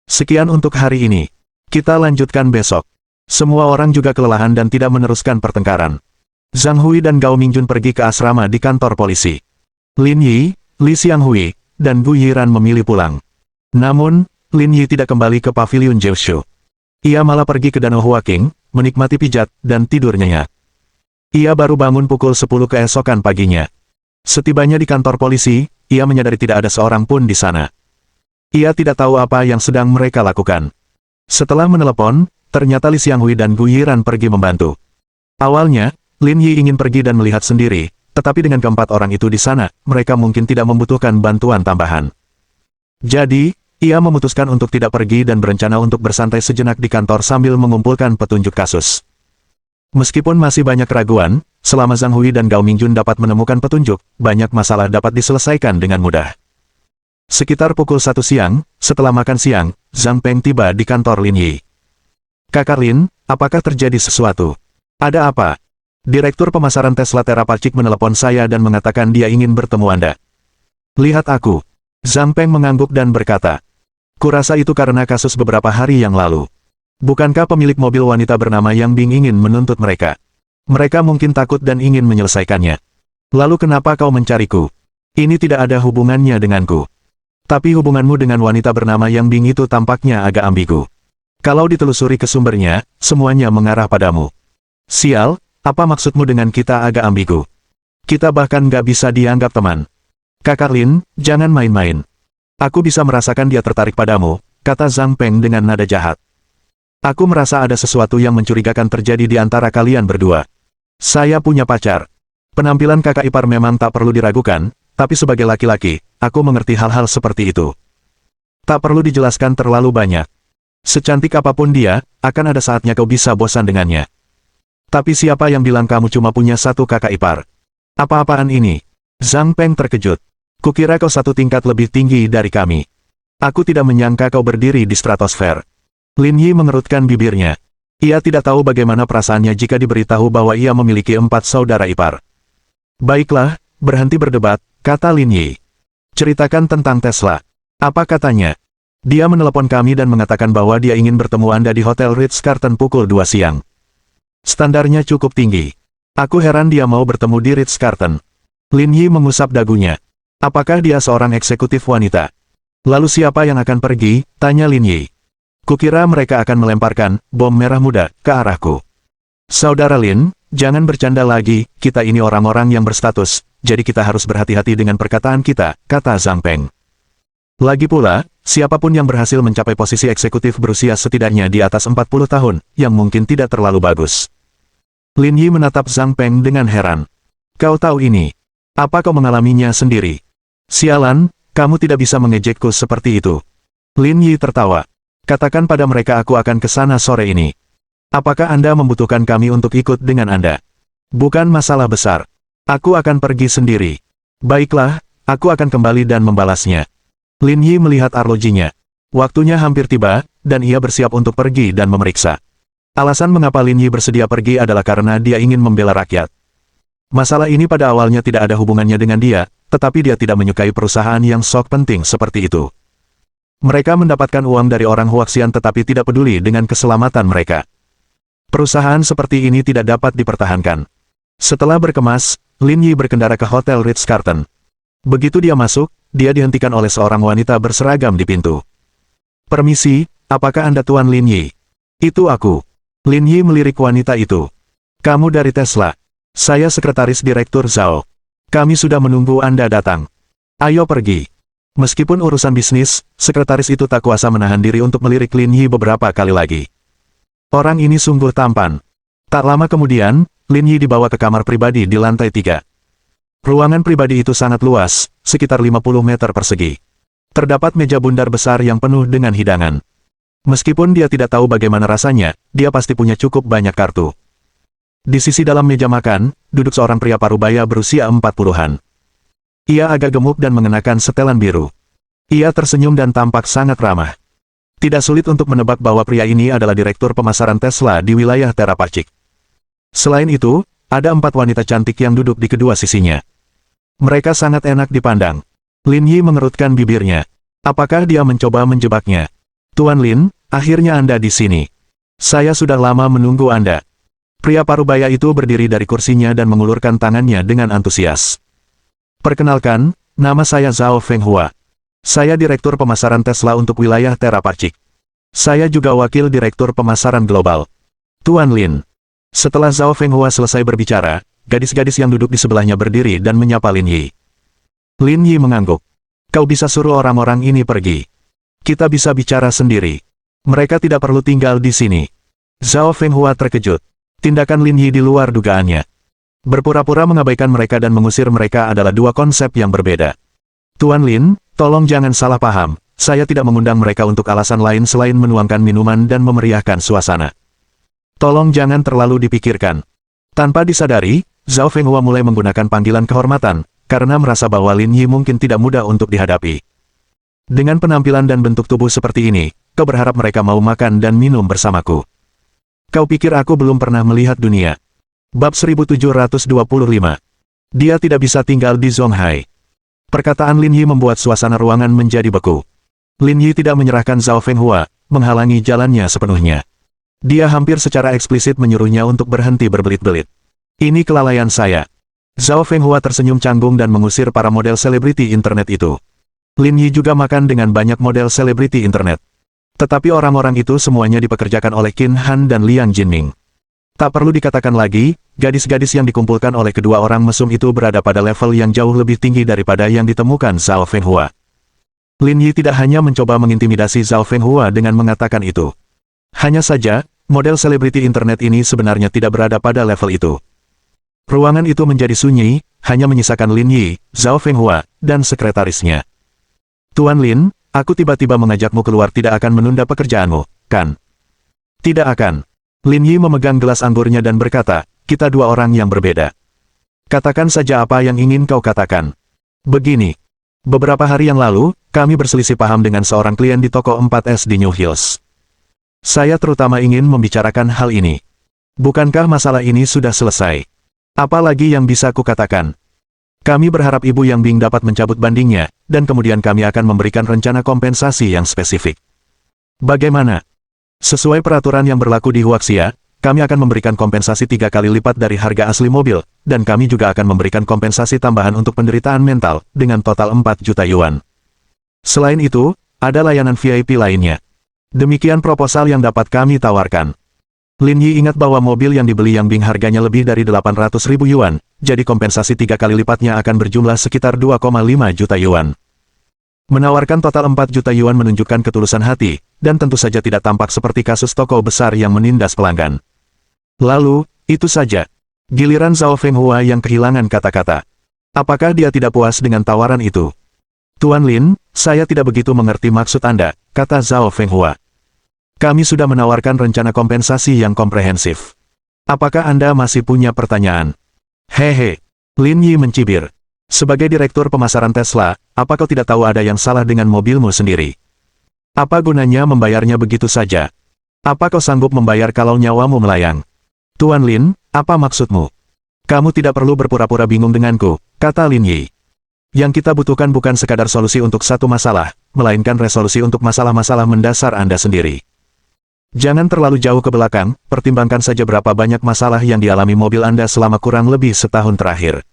Sekian untuk hari ini. Kita lanjutkan besok. Semua orang juga kelelahan dan tidak meneruskan pertengkaran. Zhang Hui dan Gao Mingjun pergi ke asrama di kantor polisi. Lin Yi, Li Xianghui, dan Gu Yiran memilih pulang. Namun, Lin Yi tidak kembali ke pavilion Jiushu. Ia malah pergi ke Danau Huaqing, menikmati pijat, dan tidur nyenyak. Ia baru bangun pukul 10 keesokan paginya. Setibanya di kantor polisi, ia menyadari tidak ada seorang pun di sana. Ia tidak tahu apa yang sedang mereka lakukan. Setelah menelepon, ternyata Li Xianghui dan Gu Yiran pergi membantu. Awalnya, Lin Yi ingin pergi dan melihat sendiri, tetapi dengan keempat orang itu di sana, mereka mungkin tidak membutuhkan bantuan tambahan. Jadi, ia memutuskan untuk tidak pergi dan berencana untuk bersantai sejenak di kantor sambil mengumpulkan petunjuk kasus. Meskipun masih banyak keraguan, selama Zhang Hui dan Gao Mingjun dapat menemukan petunjuk, banyak masalah dapat diselesaikan dengan mudah. Sekitar pukul 1 siang, setelah makan siang, Zhang Peng tiba di kantor Lin Yi. Kakak Lin, apakah terjadi sesuatu? Ada apa? Direktur pemasaran Tesla Terapacik menelepon saya dan mengatakan dia ingin bertemu Anda. Lihat aku. Zhang Peng mengangguk dan berkata. Kurasa itu karena kasus beberapa hari yang lalu. Bukankah pemilik mobil wanita bernama Yang Bing ingin menuntut mereka? Mereka mungkin takut dan ingin menyelesaikannya. Lalu kenapa kau mencariku? Ini tidak ada hubungannya denganku. Tapi hubunganmu dengan wanita bernama Yang Bing itu tampaknya agak ambigu. Kalau ditelusuri ke sumbernya, semuanya mengarah padamu. Sial, apa maksudmu dengan kita agak ambigu? Kita bahkan nggak bisa dianggap teman. Kakak Lin, jangan main-main. Aku bisa merasakan dia tertarik padamu, kata Zhang Peng dengan nada jahat. Aku merasa ada sesuatu yang mencurigakan terjadi di antara kalian berdua. Saya punya pacar. Penampilan kakak ipar memang tak perlu diragukan, tapi sebagai laki-laki, aku mengerti hal-hal seperti itu. Tak perlu dijelaskan terlalu banyak. Secantik apapun dia, akan ada saatnya kau bisa bosan dengannya. Tapi siapa yang bilang kamu cuma punya satu kakak ipar? Apa-apaan ini? Zhang Peng terkejut. Kukira kau satu tingkat lebih tinggi dari kami. Aku tidak menyangka kau berdiri di stratosfer. Lin Yi mengerutkan bibirnya. Ia tidak tahu bagaimana perasaannya jika diberitahu bahwa ia memiliki 4 saudara ipar. Baiklah, berhenti berdebat, kata Lin Yi. Ceritakan tentang Tesla. Apa katanya? Dia menelepon kami dan mengatakan bahwa dia ingin bertemu Anda di Hotel Ritz-Carlton pukul 2 siang. Standarnya cukup tinggi. Aku heran dia mau bertemu di Ritz-Carlton. Lin Yi mengusap dagunya. Apakah dia seorang eksekutif wanita? Lalu siapa yang akan pergi? Tanya Lin Yi. Kukira mereka akan melemparkan bom merah muda ke arahku. Saudara Lin, jangan bercanda lagi, kita ini orang-orang yang berstatus, jadi kita harus berhati-hati dengan perkataan kita, kata Zhang Peng. Lagi pula, siapapun yang berhasil mencapai posisi eksekutif berusia setidaknya di atas 40 tahun, yang mungkin tidak terlalu bagus. Lin Yi menatap Zhang Peng dengan heran. Kau tahu ini? Apa kau mengalaminya sendiri? Sialan, kamu tidak bisa mengejekku seperti itu. Lin Yi tertawa. Katakan pada mereka aku akan ke sana sore ini. Apakah Anda membutuhkan kami untuk ikut dengan Anda? Bukan masalah besar. Aku akan pergi sendiri. Baiklah, aku akan kembali dan membalasnya. Lin Yi melihat arlojinya. Waktunya hampir tiba, dan ia bersiap untuk pergi dan memeriksa. Alasan mengapa Lin Yi bersedia pergi adalah karena dia ingin membela rakyat. Masalah ini pada awalnya tidak ada hubungannya dengan dia, tetapi dia tidak menyukai perusahaan yang sok penting seperti itu. Mereka mendapatkan uang dari orang Huaxian tetapi tidak peduli dengan keselamatan mereka. Perusahaan seperti ini tidak dapat dipertahankan. Setelah berkemas, Lin Yi berkendara ke Hotel Ritz-Carlton. Begitu dia masuk, dia dihentikan oleh seorang wanita berseragam di pintu. Permisi, apakah Anda Tuan Lin Yi? Itu aku. Lin Yi melirik wanita itu. Kamu dari Tesla. Saya sekretaris Direktur Zhao. Kami sudah menunggu Anda datang. Ayo pergi. Meskipun urusan bisnis, sekretaris itu tak kuasa menahan diri untuk melirik Lin Yi beberapa kali lagi. Orang ini sungguh tampan. Tak lama kemudian, Lin Yi dibawa ke kamar pribadi di lantai 3. Ruangan pribadi itu sangat luas, sekitar 50 meter persegi. Terdapat meja bundar besar yang penuh dengan hidangan. Meskipun dia tidak tahu bagaimana rasanya, dia pasti punya cukup banyak kartu. Di sisi dalam meja makan, duduk seorang pria parubaya berusia 40-an. Ia agak gemuk dan mengenakan setelan biru. Ia tersenyum dan tampak sangat ramah. Tidak sulit untuk menebak bahwa pria ini adalah direktur pemasaran Tesla di wilayah Terapacik. Selain itu, ada 4 wanita cantik yang duduk di kedua sisinya. Mereka sangat enak dipandang. Lin Yi mengerutkan bibirnya. Apakah dia mencoba menjebaknya? Tuan Lin, akhirnya Anda di sini. Saya sudah lama menunggu Anda. Pria parubaya itu berdiri dari kursinya dan mengulurkan tangannya dengan antusias. Perkenalkan, nama saya Zhao Fenghua. Saya Direktur Pemasaran Tesla untuk wilayah Terapacik. Saya juga Wakil Direktur Pemasaran Global. Tuan Lin. Setelah Zhao Fenghua selesai berbicara, gadis-gadis yang duduk di sebelahnya berdiri dan menyapa Lin Yi. Lin Yi mengangguk. Kau bisa suruh orang-orang ini pergi. Kita bisa bicara sendiri. Mereka tidak perlu tinggal di sini. Zhao Fenghua terkejut. Tindakan Lin Yi di luar dugaannya. Berpura-pura mengabaikan mereka dan mengusir mereka adalah dua konsep yang berbeda. Tuan Lin, tolong jangan salah paham. Saya tidak mengundang mereka untuk alasan lain selain menuangkan minuman dan memeriahkan suasana. Tolong jangan terlalu dipikirkan. Tanpa disadari, Zhao Fenghua mulai menggunakan panggilan kehormatan, karena merasa bahwa Lin Yi mungkin tidak mudah untuk dihadapi. Dengan penampilan dan bentuk tubuh seperti ini, kau berharap mereka mau makan dan minum bersamaku. Kau pikir aku belum pernah melihat dunia? Bab 1725. Dia tidak bisa tinggal di Zonghai. Perkataan Lin Yi membuat suasana ruangan menjadi beku. Lin Yi tidak menyerahkan Zhao Fenghua, menghalangi jalannya sepenuhnya. Dia hampir secara eksplisit menyuruhnya untuk berhenti berbelit-belit. Ini kelalaian saya. Zhao Fenghua tersenyum canggung dan mengusir para model selebriti internet itu. Lin Yi juga makan dengan banyak model selebriti internet. Tetapi orang-orang itu semuanya dipekerjakan oleh Qin Han dan Liang Jinming. Tak perlu dikatakan lagi, gadis-gadis yang dikumpulkan oleh kedua orang mesum itu berada pada level yang jauh lebih tinggi daripada yang ditemukan Zhao Fenghua. Lin Yi tidak hanya mencoba mengintimidasi Zhao Fenghua dengan mengatakan itu. Hanya saja, model selebriti internet ini sebenarnya tidak berada pada level itu. Ruangan itu menjadi sunyi, hanya menyisakan Lin Yi, Zhao Fenghua, dan sekretarisnya. Tuan Lin, aku tiba-tiba mengajakmu keluar tidak akan menunda pekerjaanmu, kan? Tidak akan. Lin Yi memegang gelas anggurnya dan berkata, kita dua orang yang berbeda. Katakan saja apa yang ingin kau katakan. Begini. Beberapa hari yang lalu, kami berselisih paham dengan seorang klien di toko 4S di New Hills. Saya terutama ingin membicarakan hal ini. Bukankah masalah ini sudah selesai? Apa lagi yang bisa kukatakan? Kami berharap Ibu Yang Bing dapat mencabut bandingnya, dan kemudian kami akan memberikan rencana kompensasi yang spesifik. Bagaimana? Sesuai peraturan yang berlaku di Huaxia, kami akan memberikan kompensasi 3 kali lipat dari harga asli mobil, dan kami juga akan memberikan kompensasi tambahan untuk penderitaan mental, dengan total 4 juta yuan. Selain itu, ada layanan VIP lainnya. Demikian proposal yang dapat kami tawarkan. Lin Yi ingat bahwa mobil yang dibeli Yang Bing harganya lebih dari 800.000 yuan, jadi kompensasi 3 kali lipatnya akan berjumlah sekitar 2,5 juta yuan. Menawarkan total 4 juta yuan menunjukkan ketulusan hati, dan tentu saja tidak tampak seperti kasus toko besar yang menindas pelanggan. Lalu, itu saja. Giliran Zhao Fenghua yang kehilangan kata-kata. Apakah dia tidak puas dengan tawaran itu? Tuan Lin, saya tidak begitu mengerti maksud Anda, kata Zhao Fenghua. Kami sudah menawarkan rencana kompensasi yang komprehensif. Apakah Anda masih punya pertanyaan? Hehe. Lin Yi mencibir. Sebagai direktur pemasaran Tesla, apa kau tidak tahu ada yang salah dengan mobilmu sendiri? Apa gunanya membayarnya begitu saja? Apa kau sanggup membayar kalau nyawamu melayang? Tuan Lin, apa maksudmu? Kamu tidak perlu berpura-pura bingung denganku, kata Lin Yi. Yang kita butuhkan bukan sekadar solusi untuk satu masalah, melainkan resolusi untuk masalah-masalah mendasar Anda sendiri. Jangan terlalu jauh ke belakang, pertimbangkan saja berapa banyak masalah yang dialami mobil Anda selama kurang lebih setahun terakhir.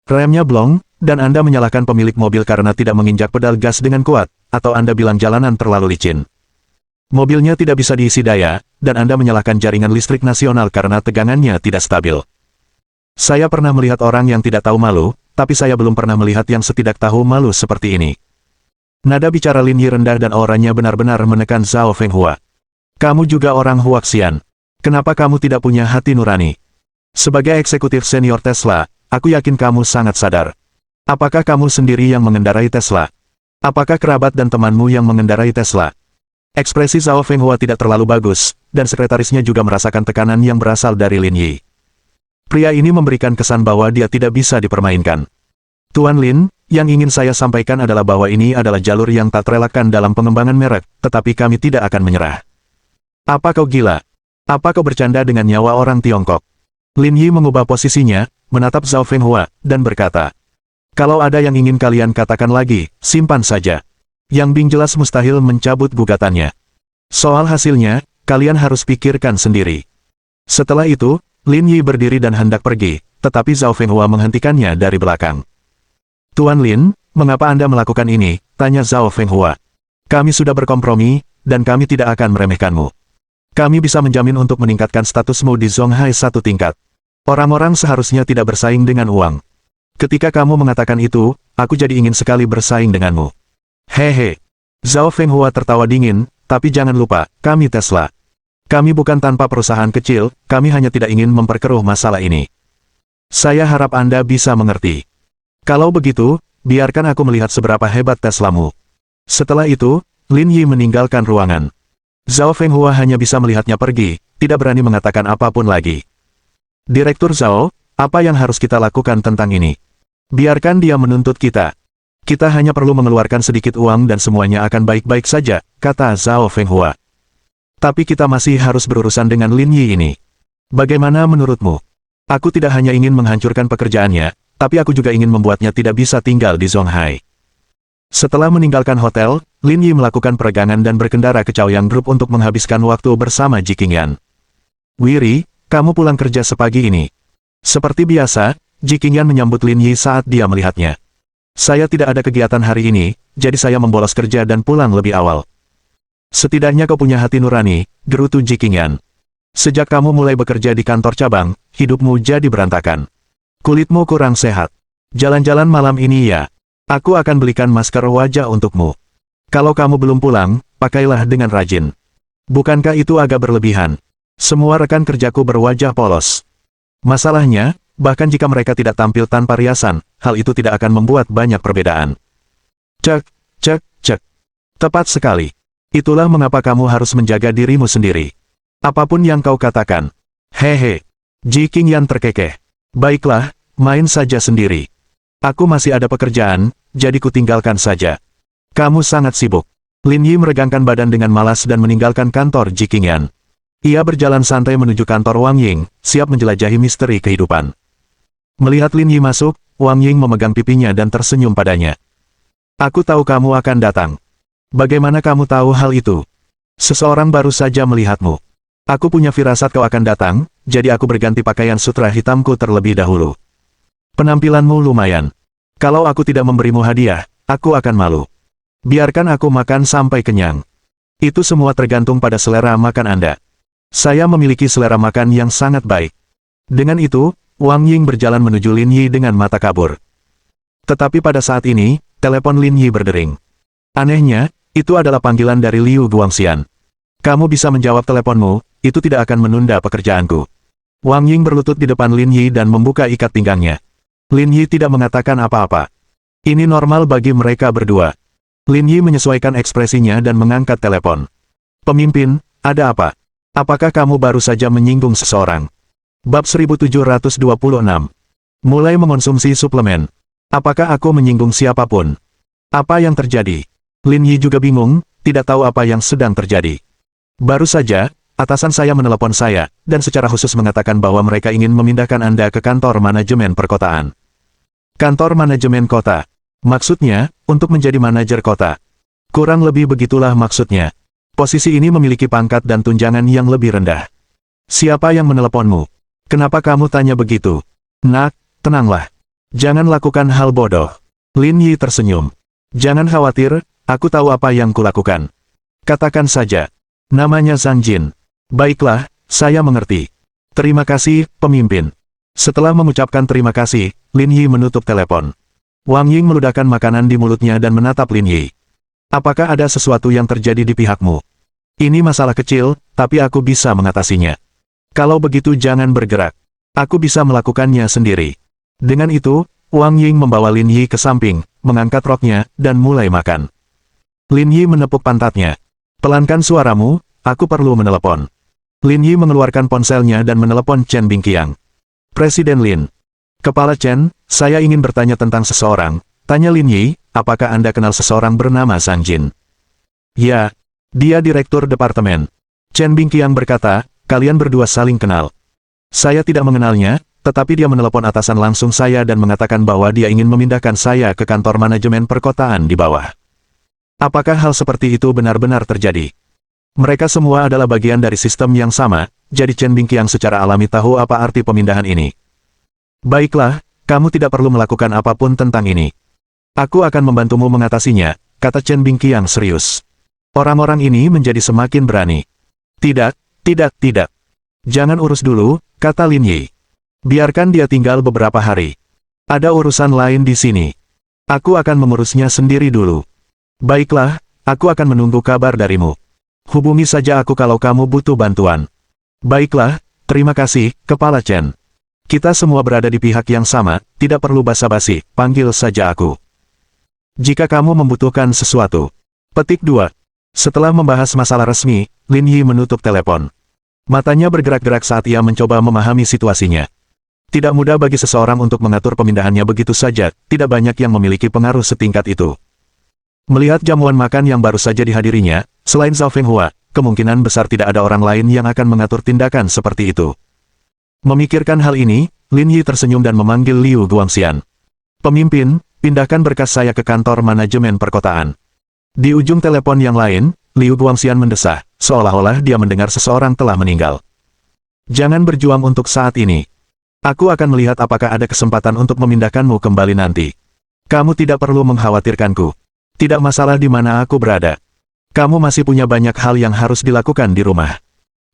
Remnya blong, dan Anda menyalahkan pemilik mobil karena tidak menginjak pedal gas dengan kuat, atau Anda bilang jalanan terlalu licin. Mobilnya tidak bisa diisi daya, dan Anda menyalahkan jaringan listrik nasional karena tegangannya tidak stabil. Saya pernah melihat orang yang tidak tahu malu, tapi saya belum pernah melihat yang setidak tahu malu seperti ini. Nada bicara Lin Yi rendah dan auranya benar-benar menekan Zhao Fenghua. Kamu juga orang Huaxian. Kenapa kamu tidak punya hati nurani? Sebagai eksekutif senior Tesla, aku yakin kamu sangat sadar. Apakah kamu sendiri yang mengendarai Tesla? Apakah kerabat dan temanmu yang mengendarai Tesla? Ekspresi Zhao Fenghua tidak terlalu bagus, dan sekretarisnya juga merasakan tekanan yang berasal dari Lin Yi. Pria ini memberikan kesan bahwa dia tidak bisa dipermainkan. Tuan Lin, yang ingin saya sampaikan adalah bahwa ini adalah jalur yang tak terelakkan dalam pengembangan merek, tetapi kami tidak akan menyerah. Apa kau gila? Apa kau bercanda dengan nyawa orang Tiongkok? Lin Yi mengubah posisinya, menatap Zhao Fenghua, dan berkata, kalau ada yang ingin kalian katakan lagi, simpan saja. Yang Bing jelas mustahil mencabut gugatannya. Soal hasilnya, kalian harus pikirkan sendiri. Setelah itu, Lin Yi berdiri dan hendak pergi, tetapi Zhao Fenghua menghentikannya dari belakang. Tuan Lin, mengapa Anda melakukan ini? Tanya Zhao Fenghua. Kami sudah berkompromi, dan kami tidak akan meremehkanmu. Kami bisa menjamin untuk meningkatkan statusmu di Zonghai satu tingkat. Orang-orang seharusnya tidak bersaing dengan uang. Ketika kamu mengatakan itu, aku jadi ingin sekali bersaing denganmu. Hehe. Zhao Fenghua tertawa dingin, tapi jangan lupa, kami Tesla. Kami bukan tanpa perusahaan kecil, kami hanya tidak ingin memperkeruh masalah ini. Saya harap Anda bisa mengerti. Kalau begitu, biarkan aku melihat seberapa hebat Teslamu. Setelah itu, Lin Yi meninggalkan ruangan. Zhao Fenghua hanya bisa melihatnya pergi, tidak berani mengatakan apapun lagi. Direktur Zhao, apa yang harus kita lakukan tentang ini? Biarkan dia menuntut kita. Kita hanya perlu mengeluarkan sedikit uang dan semuanya akan baik-baik saja, kata Zhao Fenghua. Tapi kita masih harus berurusan dengan Lin Yi ini. Bagaimana menurutmu? Aku tidak hanya ingin menghancurkan pekerjaannya, tapi aku juga ingin membuatnya tidak bisa tinggal di Zonghai. Setelah meninggalkan hotel, Lin Yi melakukan peregangan dan berkendara ke Chaoyang Group untuk menghabiskan waktu bersama Ji Qingyan. Wiri, kamu pulang kerja sepagi ini. Seperti biasa, Ji Qingyan menyambut Lin Yi saat dia melihatnya. Saya tidak ada kegiatan hari ini, jadi saya membolos kerja dan pulang lebih awal. Setidaknya kau punya hati nurani, gerutu Ji Qingyan. Sejak kamu mulai bekerja di kantor cabang, hidupmu jadi berantakan. Kulitmu kurang sehat. Jalan-jalan malam ini ya. Aku akan belikan masker wajah untukmu. Kalau kamu belum pulang, pakailah dengan rajin. Bukankah itu agak berlebihan? Semua rekan kerjaku berwajah polos. Masalahnya, bahkan jika mereka tidak tampil tanpa riasan, hal itu tidak akan membuat banyak perbedaan. Cek, cek, cek. Tepat sekali. Itulah mengapa kamu harus menjaga dirimu sendiri. Apapun yang kau katakan. Hehe. Ji Qingyan terkekeh. Baiklah, main saja sendiri. Aku masih ada pekerjaan, jadi kutinggalkan saja. Kamu sangat sibuk. Lin Yi meregangkan badan dengan malas dan meninggalkan kantor Ji Qingyan. Ia berjalan santai menuju kantor Wang Ying, siap menjelajahi misteri kehidupan. Melihat Lin Yi masuk, Wang Ying memegang pipinya dan tersenyum padanya. Aku tahu kamu akan datang. Bagaimana kamu tahu hal itu? Seseorang baru saja melihatmu. Aku punya firasat kau akan datang, jadi aku berganti pakaian sutra hitamku terlebih dahulu. Penampilanmu lumayan. Kalau aku tidak memberimu hadiah, aku akan malu. Biarkan aku makan sampai kenyang. Itu semua tergantung pada selera makan Anda. Saya memiliki selera makan yang sangat baik. Dengan itu, Wang Ying berjalan menuju Lin Yi dengan mata kabur. Tetapi pada saat ini, telepon Lin Yi berdering. Anehnya, itu adalah panggilan dari Liu Guangxian. Kamu bisa menjawab teleponmu, itu tidak akan menunda pekerjaanku. Wang Ying berlutut di depan Lin Yi dan membuka ikat pinggangnya. Lin Yi tidak mengatakan apa-apa. Ini normal bagi mereka berdua. Lin Yi menyesuaikan ekspresinya dan mengangkat telepon. Pemimpin, ada apa? Apakah kamu baru saja menyinggung seseorang? Bab 1726. Mulai mengonsumsi suplemen. Apakah aku menyinggung siapapun? Apa yang terjadi? Lin Yi juga bingung, tidak tahu apa yang sedang terjadi. Baru saja, atasan saya menelepon saya, dan secara khusus mengatakan bahwa mereka ingin memindahkan Anda ke kantor manajemen perkotaan. Kantor manajemen kota. Maksudnya, untuk menjadi manajer kota. Kurang lebih begitulah maksudnya. Posisi ini memiliki pangkat dan tunjangan yang lebih rendah. Siapa yang meneleponmu? Kenapa kamu tanya begitu? Nak, tenanglah. Jangan lakukan hal bodoh. Lin Yi tersenyum. Jangan khawatir, aku tahu apa yang kulakukan. Katakan saja. Namanya Zhang Jin. Baiklah, saya mengerti. Terima kasih, pemimpin. Setelah mengucapkan terima kasih, Lin Yi menutup telepon. Wang Ying meludahkan makanan di mulutnya dan menatap Lin Yi. Apakah ada sesuatu yang terjadi di pihakmu? Ini masalah kecil, tapi aku bisa mengatasinya. Kalau begitu jangan bergerak. Aku bisa melakukannya sendiri. Dengan itu, Wang Ying membawa Lin Yi ke samping, mengangkat roknya, dan mulai makan. Lin Yi menepuk pantatnya. Pelankan suaramu, aku perlu menelepon. Lin Yi mengeluarkan ponselnya dan menelepon Chen Bingqiang. Presiden Lin. Kepala Chen, saya ingin bertanya tentang seseorang. Tanya Lin Yi, apakah Anda kenal seseorang bernama Zhang Jin? Ya, dia direktur departemen. Chen Bingqiang berkata, kalian berdua saling kenal. Saya tidak mengenalnya, tetapi dia menelepon atasan langsung saya dan mengatakan bahwa dia ingin memindahkan saya ke kantor manajemen perkotaan di bawah. Apakah hal seperti itu benar-benar terjadi? Mereka semua adalah bagian dari sistem yang sama, jadi Chen Bingqiang secara alami tahu apa arti pemindahan ini. Baiklah, kamu tidak perlu melakukan apapun tentang ini. Aku akan membantumu mengatasinya, kata Chen Bingqiang serius. Orang-orang ini menjadi semakin berani. Tidak. Jangan urus dulu, kata Lin Yi. Biarkan dia tinggal beberapa hari. Ada urusan lain di sini. Aku akan mengurusnya sendiri dulu. Baiklah, aku akan menunggu kabar darimu. Hubungi saja aku kalau kamu butuh bantuan. Baiklah, terima kasih, Kepala Chen. Kita semua berada di pihak yang sama, tidak perlu basa-basi, panggil saja aku. Jika kamu membutuhkan sesuatu. Petik 2. Setelah membahas masalah resmi, Lin Yi menutup telepon. Matanya bergerak-gerak saat ia mencoba memahami situasinya. Tidak mudah bagi seseorang untuk mengatur pemindahannya begitu saja, tidak banyak yang memiliki pengaruh setingkat itu. Melihat jamuan makan yang baru saja dihadirinya, selain Zhao Fenghua, kemungkinan besar tidak ada orang lain yang akan mengatur tindakan seperti itu. Memikirkan hal ini, Lin Yi tersenyum dan memanggil Liu Guangxian. Pemimpin, pindahkan berkas saya ke kantor manajemen perkotaan. Di ujung telepon yang lain, Liu Guangxian mendesah, seolah-olah dia mendengar seseorang telah meninggal. Jangan berjuang untuk saat ini. Aku akan melihat apakah ada kesempatan untuk memindahkanmu kembali nanti. Kamu tidak perlu mengkhawatirkanku. Tidak masalah di mana aku berada. Kamu masih punya banyak hal yang harus dilakukan di rumah.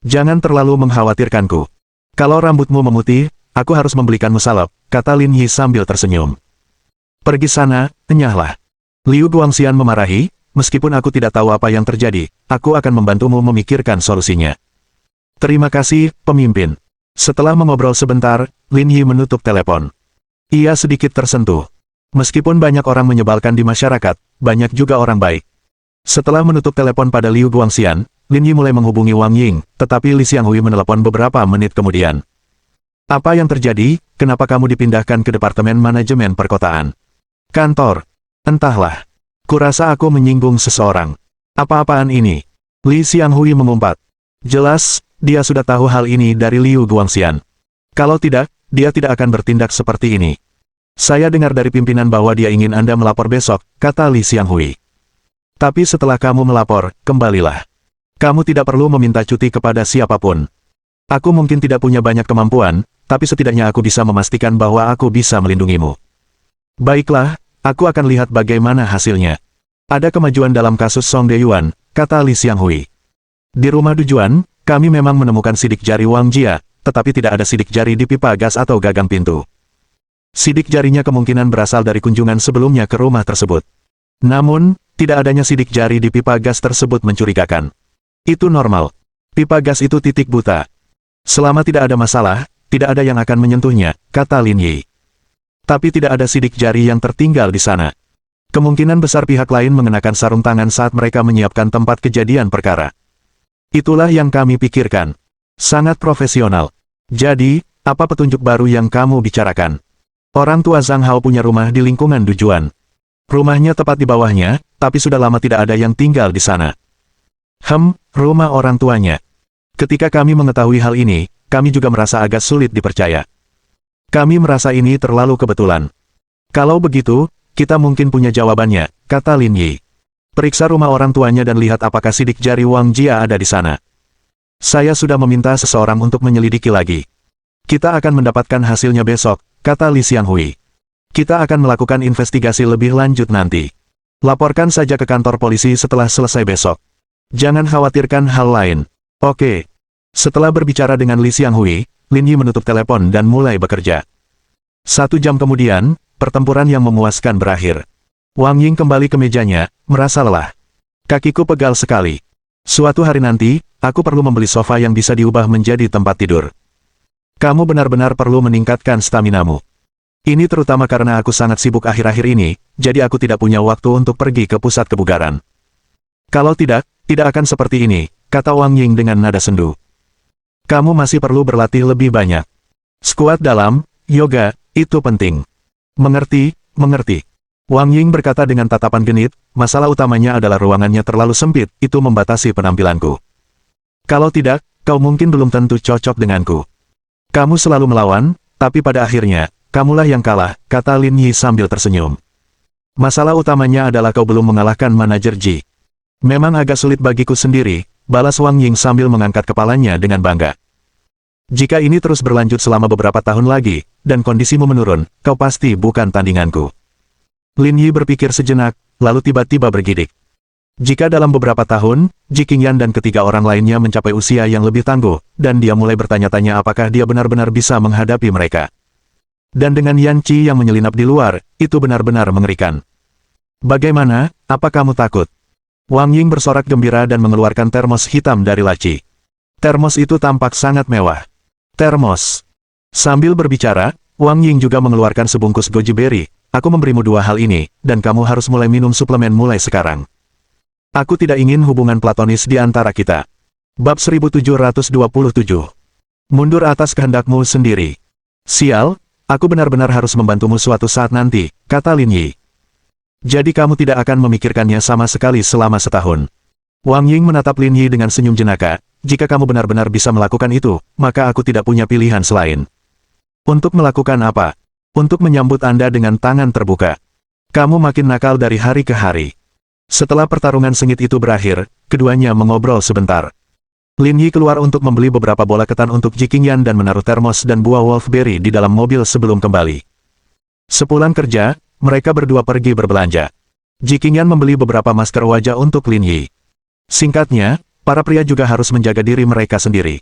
Jangan terlalu mengkhawatirkanku. Kalau rambutmu memutih, aku harus membelikanmu salep, kata Lin Yi sambil tersenyum. Pergi sana, enyahlah. Liu Guangxian memarahi, meskipun aku tidak tahu apa yang terjadi, aku akan membantumu memikirkan solusinya. Terima kasih, pemimpin. Setelah mengobrol sebentar, Lin Yi menutup telepon. Ia sedikit tersentuh. Meskipun banyak orang menyebalkan di masyarakat, banyak juga orang baik. Setelah menutup telepon pada Liu Guangxian, Lin Yi mulai menghubungi Wang Ying, tetapi Li Xianghui menelepon beberapa menit kemudian. Apa yang terjadi, kenapa kamu dipindahkan ke departemen manajemen perkotaan? Kantor. Entahlah. Kurasa aku menyinggung seseorang. Apa-apaan ini? Li Xianghui mengumpat. Jelas, dia sudah tahu hal ini dari Liu Guangxian. Kalau tidak, dia tidak akan bertindak seperti ini. Saya dengar dari pimpinan bahwa dia ingin Anda melapor besok, kata Li Xianghui. Tapi setelah kamu melapor, kembalilah. Kamu tidak perlu meminta cuti kepada siapapun. Aku mungkin tidak punya banyak kemampuan, tapi setidaknya aku bisa memastikan bahwa aku bisa melindungimu. Baiklah, aku akan lihat bagaimana hasilnya. Ada kemajuan dalam kasus Song Deyuan, kata Li Xianghui. Di rumah Dujuan, kami memang menemukan sidik jari Wang Jia, tetapi tidak ada sidik jari di pipa gas atau gagang pintu. Sidik jarinya kemungkinan berasal dari kunjungan sebelumnya ke rumah tersebut. Namun, Tidak adanya sidik jari di pipa gas tersebut mencurigakan. Itu normal. Pipa gas itu titik buta. Selama tidak ada masalah, tidak ada yang akan menyentuhnya, kata Lin Yi. Tapi tidak ada sidik jari yang tertinggal di sana. Kemungkinan besar pihak lain mengenakan sarung tangan saat mereka menyiapkan tempat kejadian perkara. Itulah yang kami pikirkan. Sangat profesional. Jadi, apa petunjuk baru yang kamu bicarakan? Orang tua Zhang Hao punya rumah di lingkungan Dujuan. Rumahnya tepat di bawahnya, tapi sudah lama tidak ada yang tinggal di sana. Rumah orang tuanya. Ketika kami mengetahui hal ini, kami juga merasa agak sulit dipercaya. Kami merasa ini terlalu kebetulan. Kalau begitu, kita mungkin punya jawabannya, kata Lin Yi. Periksa rumah orang tuanya dan lihat apakah sidik jari Wang Jia ada di sana. Saya sudah meminta seseorang untuk menyelidiki lagi. Kita akan mendapatkan hasilnya besok, kata Li Xianghui. Kita akan melakukan investigasi lebih lanjut nanti. Laporkan saja ke kantor polisi setelah selesai besok. Jangan khawatirkan hal lain. Oke. Setelah berbicara dengan Li Xianghui, Lin Yi menutup telepon dan mulai bekerja. 1 jam kemudian, pertempuran yang memuaskan berakhir. Wang Ying kembali ke mejanya, merasa lelah. Kakiku pegal sekali. Suatu hari nanti, aku perlu membeli sofa yang bisa diubah menjadi tempat tidur. Kamu benar-benar perlu meningkatkan staminamu. Ini terutama karena aku sangat sibuk akhir-akhir ini, jadi aku tidak punya waktu untuk pergi ke pusat kebugaran. Kalau tidak akan seperti ini, kata Wang Ying dengan nada sendu. Kamu masih perlu berlatih lebih banyak. Skuad dalam, yoga, itu penting. Mengerti? Wang Ying berkata dengan tatapan genit, masalah utamanya adalah ruangannya terlalu sempit, itu membatasi penampilanku. Kalau tidak, kau mungkin belum tentu cocok denganku. Kamu selalu melawan, tapi pada akhirnya, kamulah yang kalah, kata Lin Yi sambil tersenyum. Masalah utamanya adalah kau belum mengalahkan manajer Ji. Memang agak sulit bagiku sendiri, balas Wang Ying sambil mengangkat kepalanya dengan bangga. Jika ini terus berlanjut selama beberapa tahun lagi, dan kondisimu menurun, kau pasti bukan tandinganku. Lin Yi berpikir sejenak, lalu tiba-tiba bergidik. Jika dalam beberapa tahun, Ji Qingyan dan ketiga orang lainnya mencapai usia yang lebih tangguh, dan dia mulai bertanya-tanya apakah dia benar-benar bisa menghadapi mereka. Dan dengan Yan Qi yang menyelinap di luar, itu benar-benar mengerikan. Bagaimana, apa kamu takut? Wang Ying bersorak gembira dan mengeluarkan termos hitam dari laci. Termos itu tampak sangat mewah. Termos. Sambil berbicara, Wang Ying juga mengeluarkan sebungkus goji berry. Aku memberimu 2 hal ini, dan kamu harus mulai minum suplemen mulai sekarang. Aku tidak ingin hubungan platonis di antara kita. Bab 1727. Mundur atas kehendakmu sendiri. Sial, aku benar-benar harus membantumu suatu saat nanti, kata Lin Yi. Jadi kamu tidak akan memikirkannya sama sekali selama setahun. Wang Ying menatap Lin Yi dengan senyum jenaka, jika kamu benar-benar bisa melakukan itu, maka aku tidak punya pilihan selain. Untuk melakukan apa? Untuk menyambut Anda dengan tangan terbuka. Kamu makin nakal dari hari ke hari. Setelah pertarungan sengit itu berakhir, keduanya mengobrol sebentar. Lin Yi keluar untuk membeli beberapa bola ketan untuk Ji Qingyan dan menaruh termos dan buah wolfberry di dalam mobil sebelum kembali. Sepulang kerja, mereka berdua pergi berbelanja. Ji Qingyan membeli beberapa masker wajah untuk Lin Yi. Singkatnya, para pria juga harus menjaga diri mereka sendiri.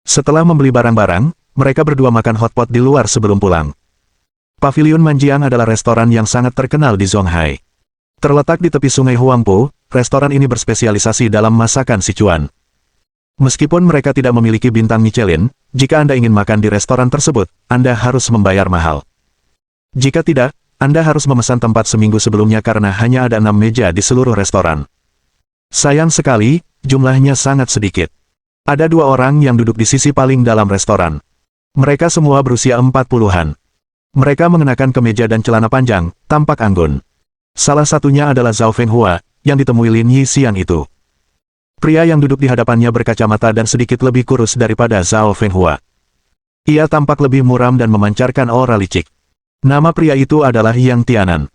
Setelah membeli barang-barang, mereka berdua makan hotpot di luar sebelum pulang. Pavilion Manjiang adalah restoran yang sangat terkenal di Zonghai. Terletak di tepi sungai Huangpu, restoran ini berspesialisasi dalam masakan Sichuan. Meskipun mereka tidak memiliki bintang Michelin, jika Anda ingin makan di restoran tersebut, Anda harus membayar mahal. Jika tidak, Anda harus memesan tempat seminggu sebelumnya karena hanya ada 6 meja di seluruh restoran. Sayang sekali, jumlahnya sangat sedikit. Ada 2 orang yang duduk di sisi paling dalam restoran. Mereka semua berusia 40-an. Mereka mengenakan kemeja dan celana panjang, tampak anggun. Salah satunya adalah Zhao Fenghua, yang ditemui Lin Yi siang itu. Pria yang duduk di hadapannya berkacamata dan sedikit lebih kurus daripada Zhao Fenghua. Ia tampak lebih muram dan memancarkan aura licik. Nama pria itu adalah Yang Tianan.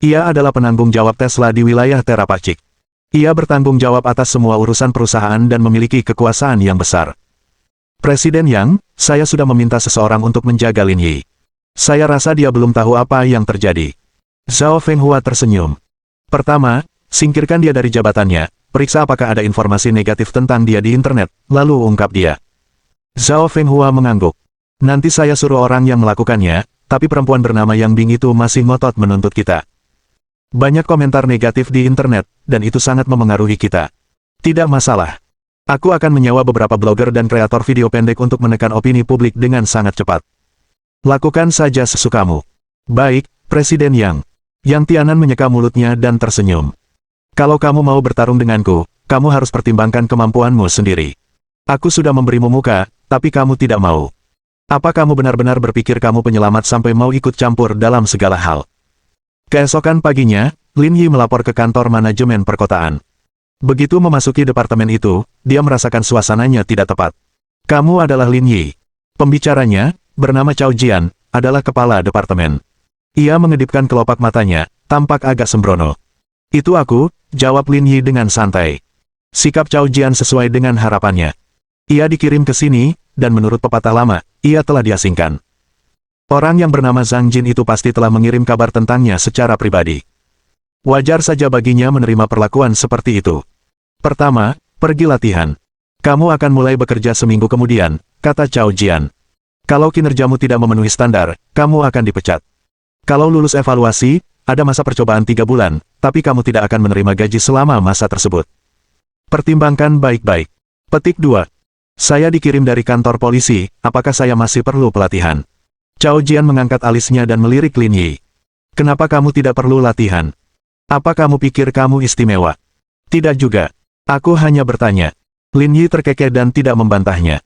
Ia adalah penanggung jawab Tesla di wilayah Terapacik. Ia bertanggung jawab atas semua urusan perusahaan dan memiliki kekuasaan yang besar. Presiden Yang, saya sudah meminta seseorang untuk menjaga Lin Yi. Saya rasa dia belum tahu apa yang terjadi. Zhao Fenghua tersenyum. Pertama, singkirkan dia dari jabatannya, periksa apakah ada informasi negatif tentang dia di internet, lalu ungkap dia. Zhao Fenghua mengangguk. Nanti saya suruh orang yang melakukannya, tapi perempuan bernama Yang Bing itu masih ngotot menuntut kita. Banyak komentar negatif di internet, dan itu sangat memengaruhi kita. Tidak masalah. Aku akan menyewa beberapa blogger dan kreator video pendek untuk menekan opini publik dengan sangat cepat. Lakukan saja sesukamu. Baik, Presiden Yang. Yang Tianan menyeka mulutnya dan tersenyum. Kalau kamu mau bertarung denganku, kamu harus pertimbangkan kemampuanmu sendiri. Aku sudah memberimu muka, tapi kamu tidak mau. Apa kamu benar-benar berpikir kamu penyelamat sampai mau ikut campur dalam segala hal? Keesokan paginya, Lin Yi melapor ke kantor manajemen perkotaan. Begitu memasuki departemen itu, dia merasakan suasananya tidak tepat. Kamu adalah Lin Yi. Pembicaranya, bernama Cao Jian, adalah kepala departemen. Ia mengedipkan kelopak matanya, tampak agak sembrono. Itu aku, jawab Lin Yi dengan santai. Sikap Cao Jian sesuai dengan harapannya. Ia dikirim ke sini, dan menurut pepatah lama, ia telah diasingkan. Orang yang bernama Zhang Jin itu pasti telah mengirim kabar tentangnya secara pribadi. Wajar saja baginya menerima perlakuan seperti itu. Pertama, pergi latihan. Kamu akan mulai bekerja seminggu kemudian, kata Cao Jian. Kalau kinerjamu tidak memenuhi standar, kamu akan dipecat. Kalau lulus evaluasi, ada masa percobaan 3 bulan, tapi kamu tidak akan menerima gaji selama masa tersebut. Pertimbangkan baik-baik. Petik 2. Saya dikirim dari kantor polisi, apakah saya masih perlu pelatihan? Cao Jian mengangkat alisnya dan melirik Lin Yi. Kenapa kamu tidak perlu latihan? Apa kamu pikir kamu istimewa? Tidak juga. Aku hanya bertanya. Lin Yi terkekeh dan tidak membantahnya.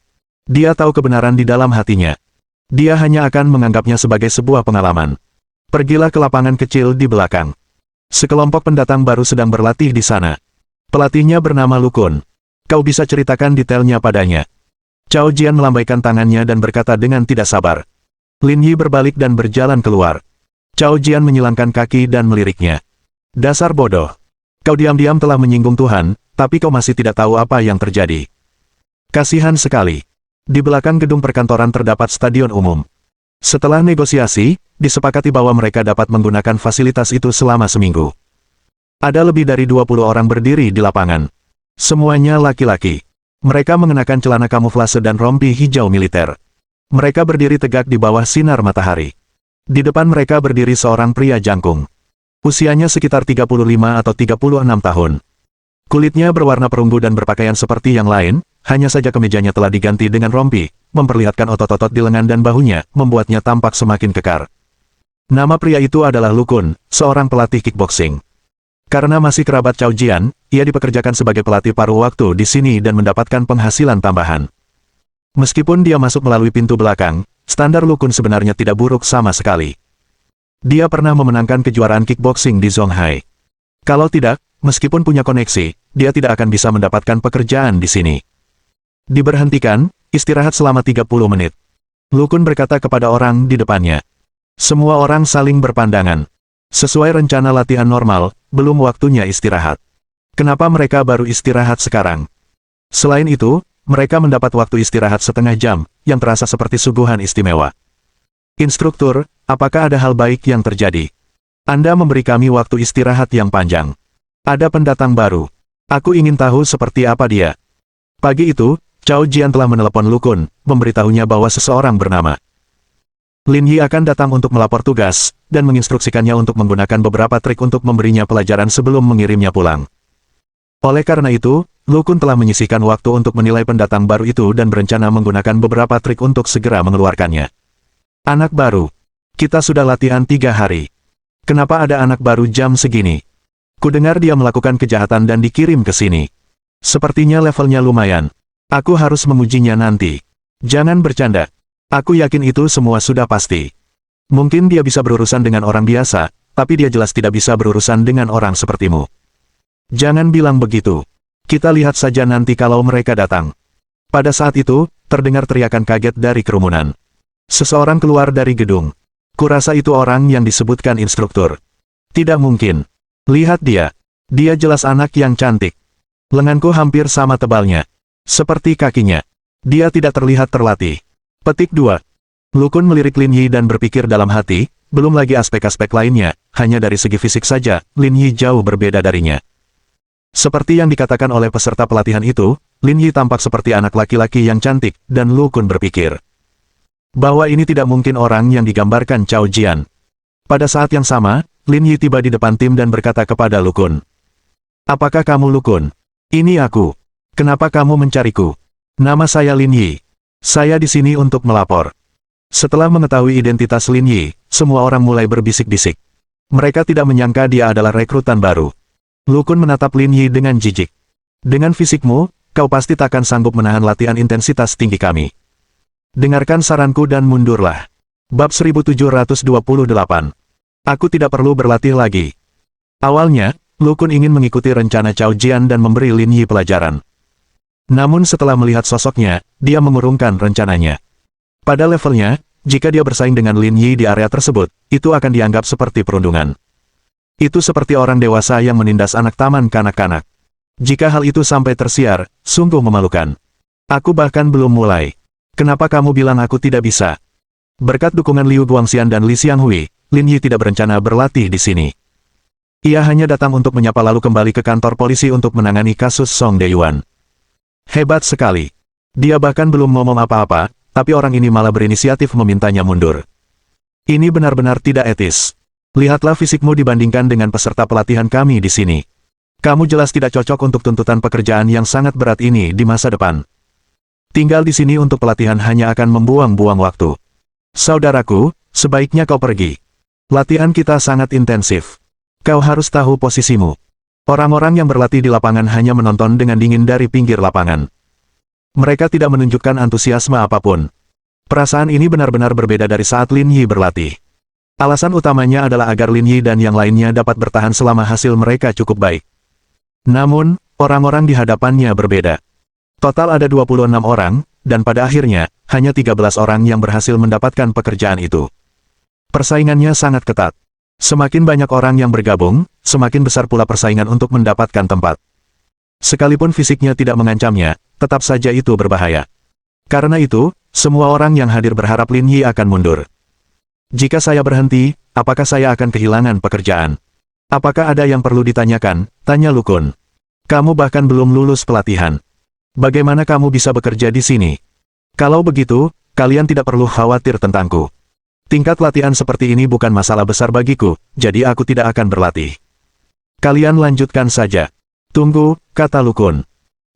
Dia tahu kebenaran di dalam hatinya. Dia hanya akan menganggapnya sebagai sebuah pengalaman. Pergilah ke lapangan kecil di belakang. Sekelompok pendatang baru sedang berlatih di sana. Pelatihnya bernama Lukun. Kau bisa ceritakan detailnya padanya. Cao Jian melambaikan tangannya dan berkata dengan tidak sabar. Lin Yi berbalik dan berjalan keluar. Cao Jian menyilangkan kaki dan meliriknya. Dasar bodoh. Kau diam-diam telah menyinggung Tuhan, tapi kau masih tidak tahu apa yang terjadi. Kasihan sekali. Di belakang gedung perkantoran terdapat stadion umum. Setelah negosiasi, disepakati bahwa mereka dapat menggunakan fasilitas itu selama seminggu. Ada lebih dari 20 orang berdiri di lapangan. Semuanya laki-laki. Mereka mengenakan celana kamuflase dan rompi hijau militer. Mereka berdiri tegak di bawah sinar matahari. Di depan mereka berdiri seorang pria jangkung. Usianya sekitar 35 atau 36 tahun. Kulitnya berwarna perunggu dan berpakaian seperti yang lain, hanya saja kemejanya telah diganti dengan rompi, memperlihatkan otot-otot di lengan dan bahunya, membuatnya tampak semakin kekar. Nama pria itu adalah Lukun, seorang pelatih kickboxing. Karena masih kerabat Cao Jian, ia dipekerjakan sebagai pelatih paruh waktu di sini dan mendapatkan penghasilan tambahan. Meskipun dia masuk melalui pintu belakang, standar Lukun sebenarnya tidak buruk sama sekali. Dia pernah memenangkan kejuaraan kickboxing di Zhonghai. Kalau tidak, meskipun punya koneksi, dia tidak akan bisa mendapatkan pekerjaan di sini. Diberhentikan, istirahat selama 30 menit. Lukun berkata kepada orang di depannya. Semua orang saling berpandangan. Sesuai rencana latihan normal, belum waktunya istirahat. Kenapa mereka baru istirahat sekarang? Selain itu, mereka mendapat waktu istirahat setengah jam, yang terasa seperti suguhan istimewa. Instruktur, apakah ada hal baik yang terjadi? Anda memberi kami waktu istirahat yang panjang. Ada pendatang baru. Aku ingin tahu seperti apa dia. Pagi itu, Cao Jian telah menelepon Lukun, memberitahunya bahwa seseorang bernama Lin Yi akan datang untuk melapor tugas, dan menginstruksikannya untuk menggunakan beberapa trik untuk memberinya pelajaran sebelum mengirimnya pulang. Oleh karena itu, Lukun telah menyisihkan waktu untuk menilai pendatang baru itu dan berencana menggunakan beberapa trik untuk segera mengeluarkannya. Anak baru. Kita sudah latihan 3 hari. Kenapa ada anak baru jam segini? Kudengar dia melakukan kejahatan dan dikirim ke sini. Sepertinya levelnya lumayan. Aku harus mengujinya nanti. Jangan bercanda. Aku yakin itu semua sudah pasti. Mungkin dia bisa berurusan dengan orang biasa, tapi dia jelas tidak bisa berurusan dengan orang sepertimu. Jangan bilang begitu. Kita lihat saja nanti kalau mereka datang. Pada saat itu, terdengar teriakan kaget dari kerumunan. Seseorang keluar dari gedung. Kurasa itu orang yang disebutkan instruktur. Tidak mungkin. Lihat dia. Dia jelas anak yang cantik. Lenganku hampir sama tebalnya. Seperti kakinya. Dia tidak terlihat terlatih. Petik 2. Lukun melirik Lin Yi dan berpikir dalam hati, belum lagi aspek-aspek lainnya, hanya dari segi fisik saja, Lin Yi jauh berbeda darinya. Seperti yang dikatakan oleh peserta pelatihan itu, Lin Yi tampak seperti anak laki-laki yang cantik, dan Lukun berpikir bahwa ini tidak mungkin orang yang digambarkan Cao Jian. Pada saat yang sama, Lin Yi tiba di depan tim dan berkata kepada Lukun. Apakah kamu Lukun? Ini aku. Kenapa kamu mencariku? Nama saya Lin Yi. Saya di sini untuk melapor. Setelah mengetahui identitas Lin Yi, semua orang mulai berbisik-bisik. Mereka tidak menyangka dia adalah rekrutan baru. Lukun menatap Lin Yi dengan jijik. Dengan fisikmu, kau pasti takkan sanggup menahan latihan intensitas tinggi kami. Dengarkan saranku dan mundurlah. Bab 1728. Aku tidak perlu berlatih lagi. Awalnya, Lukun ingin mengikuti rencana Cao Jian dan memberi Lin Yi pelajaran. Namun setelah melihat sosoknya, dia mengurungkan rencananya. Pada levelnya, jika dia bersaing dengan Lin Yi di area tersebut, itu akan dianggap seperti perundungan. Itu seperti orang dewasa yang menindas anak taman kanak-kanak. Jika hal itu sampai tersiar, sungguh memalukan. Aku bahkan belum mulai. Kenapa kamu bilang aku tidak bisa? Berkat dukungan Liu Guangxian dan Li Xianghui, Lin Yi tidak berencana berlatih di sini. Ia hanya datang untuk menyapa lalu kembali ke kantor polisi untuk menangani kasus Song Deyuan. Hebat sekali. Dia bahkan belum ngomong apa-apa, tapi orang ini malah berinisiatif memintanya mundur. Ini benar-benar tidak etis. Lihatlah fisikmu dibandingkan dengan peserta pelatihan kami di sini. Kamu jelas tidak cocok untuk tuntutan pekerjaan yang sangat berat ini di masa depan. Tinggal di sini untuk pelatihan hanya akan membuang-buang waktu. Saudaraku, sebaiknya kau pergi. Latihan kita sangat intensif. Kau harus tahu posisimu. Orang-orang yang berlatih di lapangan hanya menonton dengan dingin dari pinggir lapangan. Mereka tidak menunjukkan antusiasme apapun. Perasaan ini benar-benar berbeda dari saat Lin Yi berlatih. Alasan utamanya adalah agar Lin Yi dan yang lainnya dapat bertahan selama hasil mereka cukup baik. Namun, orang-orang di hadapannya berbeda. Total ada 26 orang, dan pada akhirnya, hanya 13 orang yang berhasil mendapatkan pekerjaan itu. Persaingannya sangat ketat. Semakin banyak orang yang bergabung, semakin besar pula persaingan untuk mendapatkan tempat. Sekalipun fisiknya tidak mengancamnya, tetap saja itu berbahaya. Karena itu, semua orang yang hadir berharap Lin Yi akan mundur. Jika saya berhenti, apakah saya akan kehilangan pekerjaan? Apakah ada yang perlu ditanyakan? Tanya Lukun. Kamu bahkan belum lulus pelatihan. Bagaimana kamu bisa bekerja di sini? Kalau begitu, kalian tidak perlu khawatir tentangku. Tingkat latihan seperti ini bukan masalah besar bagiku, jadi aku tidak akan berlatih. Kalian lanjutkan saja. Tunggu, kata Lukun.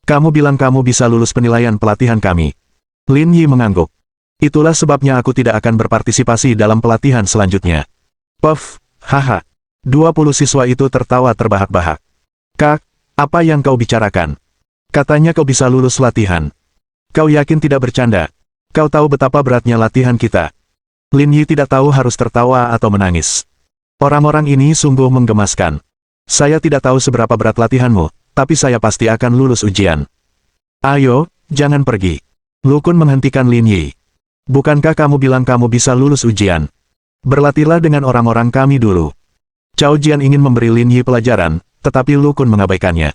Kamu bilang kamu bisa lulus penilaian pelatihan kami. Lin Yi mengangguk. Itulah sebabnya aku tidak akan berpartisipasi dalam pelatihan selanjutnya. Puff, haha. 20 siswa itu tertawa terbahak-bahak. Kak, apa yang kau bicarakan? Katanya kau bisa lulus latihan. Kau yakin tidak bercanda? Kau tahu betapa beratnya latihan kita. Lin Yi tidak tahu harus tertawa atau menangis. Orang-orang ini sungguh menggemaskan. Saya tidak tahu seberapa berat latihanmu, tapi saya pasti akan lulus ujian. Ayo, jangan pergi. Lukun menghentikan Lin Yi. Bukankah kamu bilang kamu bisa lulus ujian? Berlatihlah dengan orang-orang kami dulu. Cao Jian ingin memberi Lin Yi pelajaran, tetapi Lukun mengabaikannya.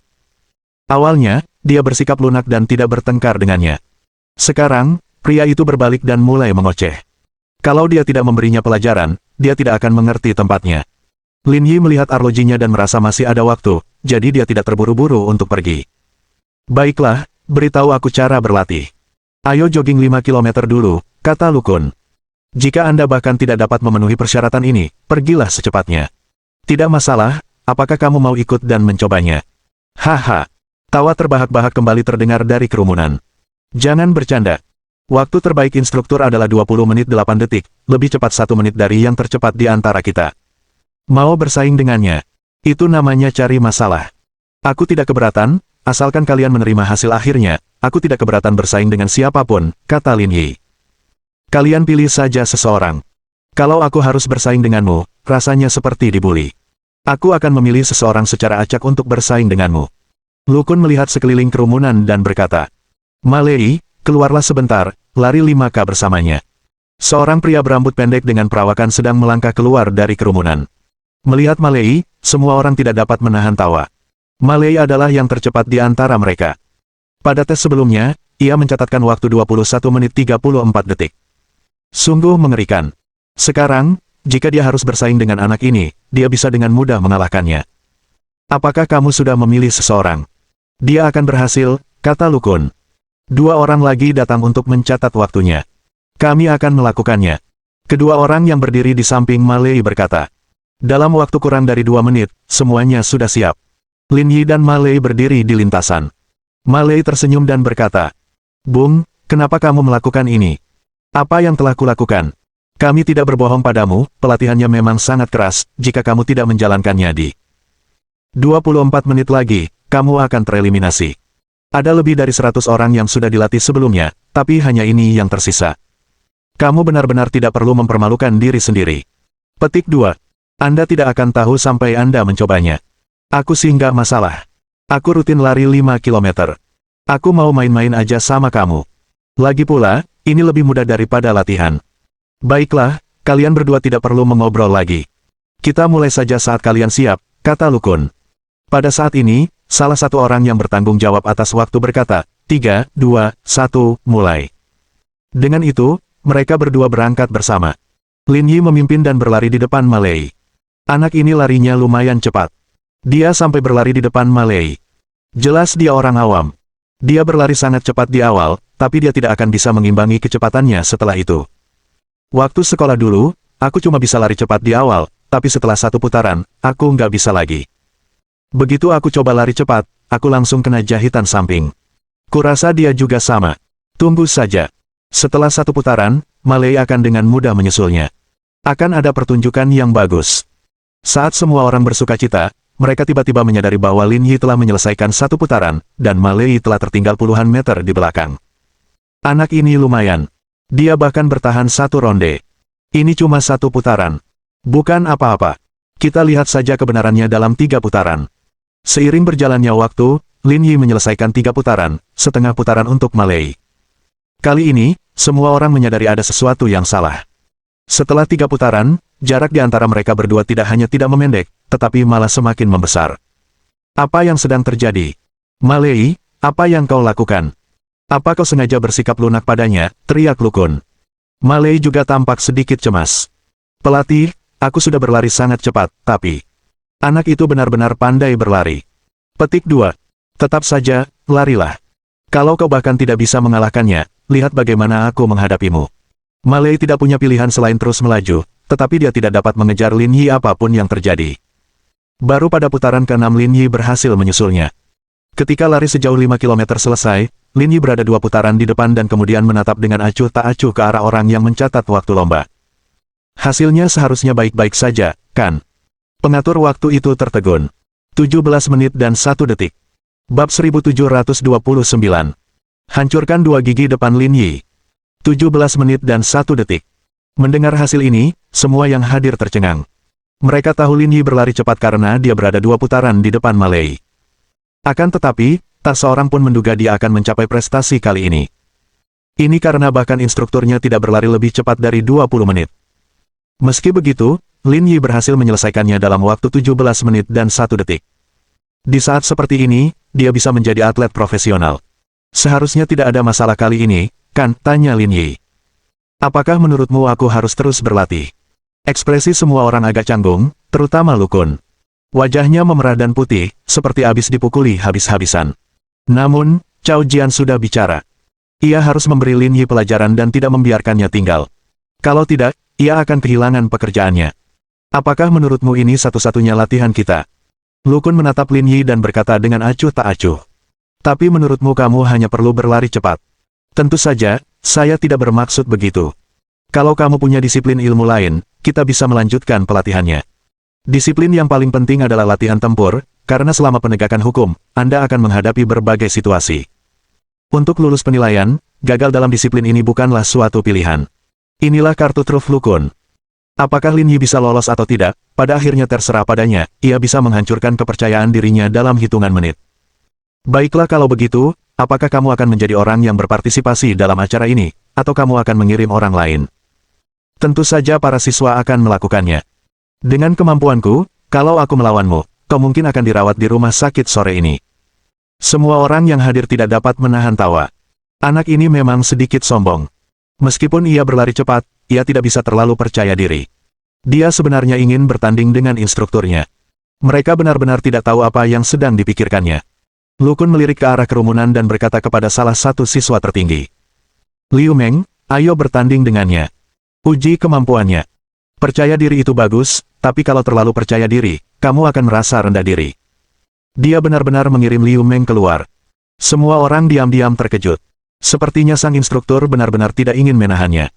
Awalnya, dia bersikap lunak dan tidak bertengkar dengannya. Sekarang, pria itu berbalik dan mulai mengoceh. Kalau dia tidak memberinya pelajaran, dia tidak akan mengerti tempatnya. Lin Yi melihat arlojinya dan merasa masih ada waktu, jadi dia tidak terburu-buru untuk pergi. Baiklah, beritahu aku cara berlatih. Ayo jogging 5 km dulu, kata Lukun. Jika Anda bahkan tidak dapat memenuhi persyaratan ini, pergilah secepatnya. Tidak masalah, apakah kamu mau ikut dan mencobanya? Haha. Tawa terbahak-bahak kembali terdengar dari kerumunan. Jangan bercanda. Waktu terbaik instruktur adalah 20 menit 8 detik, lebih cepat 1 menit dari yang tercepat di antara kita. Mau bersaing dengannya? Itu namanya cari masalah. Aku tidak keberatan, asalkan kalian menerima hasil akhirnya, aku tidak keberatan bersaing dengan siapapun, kata Lin Yi. Kalian pilih saja seseorang. Kalau aku harus bersaing denganmu, rasanya seperti dibuli. Aku akan memilih seseorang secara acak untuk bersaing denganmu. Lukun melihat sekeliling kerumunan dan berkata, Malei, keluarlah sebentar, lari 5K bersamanya. Seorang pria berambut pendek dengan perawakan sedang melangkah keluar dari kerumunan. Melihat Malei, semua orang tidak dapat menahan tawa. Malei adalah yang tercepat di antara mereka. Pada tes sebelumnya, ia mencatatkan waktu 21 menit 34 detik. Sungguh mengerikan. Sekarang, jika dia harus bersaing dengan anak ini, dia bisa dengan mudah mengalahkannya. Apakah kamu sudah memilih seseorang? Dia akan berhasil, kata Lukun. 2 orang lagi datang untuk mencatat waktunya. Kami akan melakukannya. Kedua orang yang berdiri di samping Malei berkata. Dalam waktu kurang dari 2 menit, semuanya sudah siap. Lin Yi dan Ma Lei berdiri di lintasan. Ma Lei tersenyum dan berkata, "Bung, kenapa kamu melakukan ini? Apa yang telah kulakukan? Kami tidak berbohong padamu, pelatihannya memang sangat keras, jika kamu tidak menjalankannya di 24 menit lagi, kamu akan tereliminasi. Ada lebih dari 100 orang yang sudah dilatih sebelumnya, tapi hanya ini yang tersisa. Kamu benar-benar tidak perlu mempermalukan diri sendiri." Petik 2. Anda tidak akan tahu sampai Anda mencobanya. Aku sih nggak masalah. Aku rutin lari 5 km. Aku mau main-main aja sama kamu. Lagi pula, ini lebih mudah daripada latihan. Baiklah, kalian berdua tidak perlu mengobrol lagi. Kita mulai saja saat kalian siap, kata Lu Kun. Pada saat ini, salah satu orang yang bertanggung jawab atas waktu berkata, 3, 2, 1, mulai. Dengan itu, mereka berdua berangkat bersama. Lin Yi memimpin dan berlari di depan Ma Lei. Anak ini larinya lumayan cepat. Dia sampai berlari di depan Ma Lei. Jelas dia orang awam. Dia berlari sangat cepat di awal, tapi dia tidak akan bisa mengimbangi kecepatannya setelah itu. Waktu sekolah dulu, aku cuma bisa lari cepat di awal, tapi setelah 1 putaran, aku nggak bisa lagi. Begitu aku coba lari cepat, aku langsung kena jahitan samping. Kurasa dia juga sama. Tunggu saja. Setelah 1 putaran, Ma Lei akan dengan mudah menyusulnya. Akan ada pertunjukan yang bagus. Saat semua orang bersukacita, mereka tiba-tiba menyadari bahwa Lin Yi telah menyelesaikan 1 putaran, dan Ma Lei telah tertinggal puluhan meter di belakang. Anak ini lumayan. Dia bahkan bertahan 1 ronde. Ini cuma 1 putaran. Bukan apa-apa. Kita lihat saja kebenarannya dalam 3 putaran. Seiring berjalannya waktu, Lin Yi menyelesaikan 3 putaran, setengah putaran untuk Ma Lei. Kali ini, semua orang menyadari ada sesuatu yang salah. Setelah 3 putaran, jarak di antara mereka berdua tidak hanya tidak memendek, tetapi malah semakin membesar. Apa yang sedang terjadi? Ma Lei, apa yang kau lakukan? Apa kau sengaja bersikap lunak padanya? Teriak Lu Kun. Ma Lei juga tampak sedikit cemas. Pelatih, aku sudah berlari sangat cepat, tapi anak itu benar-benar pandai berlari. Petik 2. Tetap saja, larilah. Kalau kau bahkan tidak bisa mengalahkannya, lihat bagaimana aku menghadapimu. Ma Lei tidak punya pilihan selain terus melaju, tetapi dia tidak dapat mengejar Lin Yi apapun yang terjadi. Baru pada putaran ke-6 Lin Yi berhasil menyusulnya. Ketika lari sejauh 5 km selesai, Lin Yi berada 2 putaran di depan dan kemudian menatap dengan acuh tak acuh ke arah orang yang mencatat waktu lomba. Hasilnya seharusnya baik-baik saja, kan? Pengatur waktu itu tertegun. 17 menit dan 1 detik. Bab 1729. Hancurkan 2 gigi depan Lin Yi. 17 menit dan 1 detik. Mendengar hasil ini, semua yang hadir tercengang. Mereka tahu Lin Yi berlari cepat karena dia berada 2 putaran di depan Ma Lei. Akan tetapi, tak seorang pun menduga dia akan mencapai prestasi kali ini. Ini karena bahkan instrukturnya tidak berlari lebih cepat dari 20 menit. Meski begitu, Lin Yi berhasil menyelesaikannya dalam waktu 17 menit dan 1 detik. Di saat seperti ini, dia bisa menjadi atlet profesional. Seharusnya tidak ada masalah kali ini, kan? Tanya Lin Yi. Apakah menurutmu aku harus terus berlatih? Ekspresi semua orang agak canggung, terutama Lu Kun. Wajahnya memerah dan putih, seperti habis dipukuli habis-habisan. Namun, Cao Jian sudah bicara. Ia harus memberi Lin Yi pelajaran dan tidak membiarkannya tinggal. Kalau tidak, ia akan kehilangan pekerjaannya. Apakah menurutmu ini satu-satunya latihan kita? Lu Kun menatap Lin Yi dan berkata dengan acuh tak acuh. Tapi menurutmu kamu hanya perlu berlari cepat. Tentu saja, saya tidak bermaksud begitu. Kalau kamu punya disiplin ilmu lain, kita bisa melanjutkan pelatihannya. Disiplin yang paling penting adalah latihan tempur, karena selama penegakan hukum, Anda akan menghadapi berbagai situasi. Untuk lulus penilaian, gagal dalam disiplin ini bukanlah suatu pilihan. Inilah kartu truf Lu Kun. Apakah Lin Yi bisa lolos atau tidak, pada akhirnya terserah padanya, ia bisa menghancurkan kepercayaan dirinya dalam hitungan menit. Baiklah kalau begitu, apakah kamu akan menjadi orang yang berpartisipasi dalam acara ini, atau kamu akan mengirim orang lain? Tentu saja para siswa akan melakukannya. Dengan kemampuanku, kalau aku melawanmu, kau mungkin akan dirawat di rumah sakit sore ini. Semua orang yang hadir tidak dapat menahan tawa. Anak ini memang sedikit sombong. Meskipun ia berlari cepat, ia tidak bisa terlalu percaya diri. Dia sebenarnya ingin bertanding dengan instrukturnya. Mereka benar-benar tidak tahu apa yang sedang dipikirkannya. Lu Kun melirik ke arah kerumunan dan berkata kepada salah satu siswa tertinggi. Liu Meng, ayo bertanding dengannya. Uji kemampuannya. Percaya diri itu bagus, tapi kalau terlalu percaya diri, kamu akan merasa rendah diri. Dia benar-benar mengirim Liu Meng keluar. Semua orang diam-diam terkejut. Sepertinya sang instruktur benar-benar tidak ingin menahannya.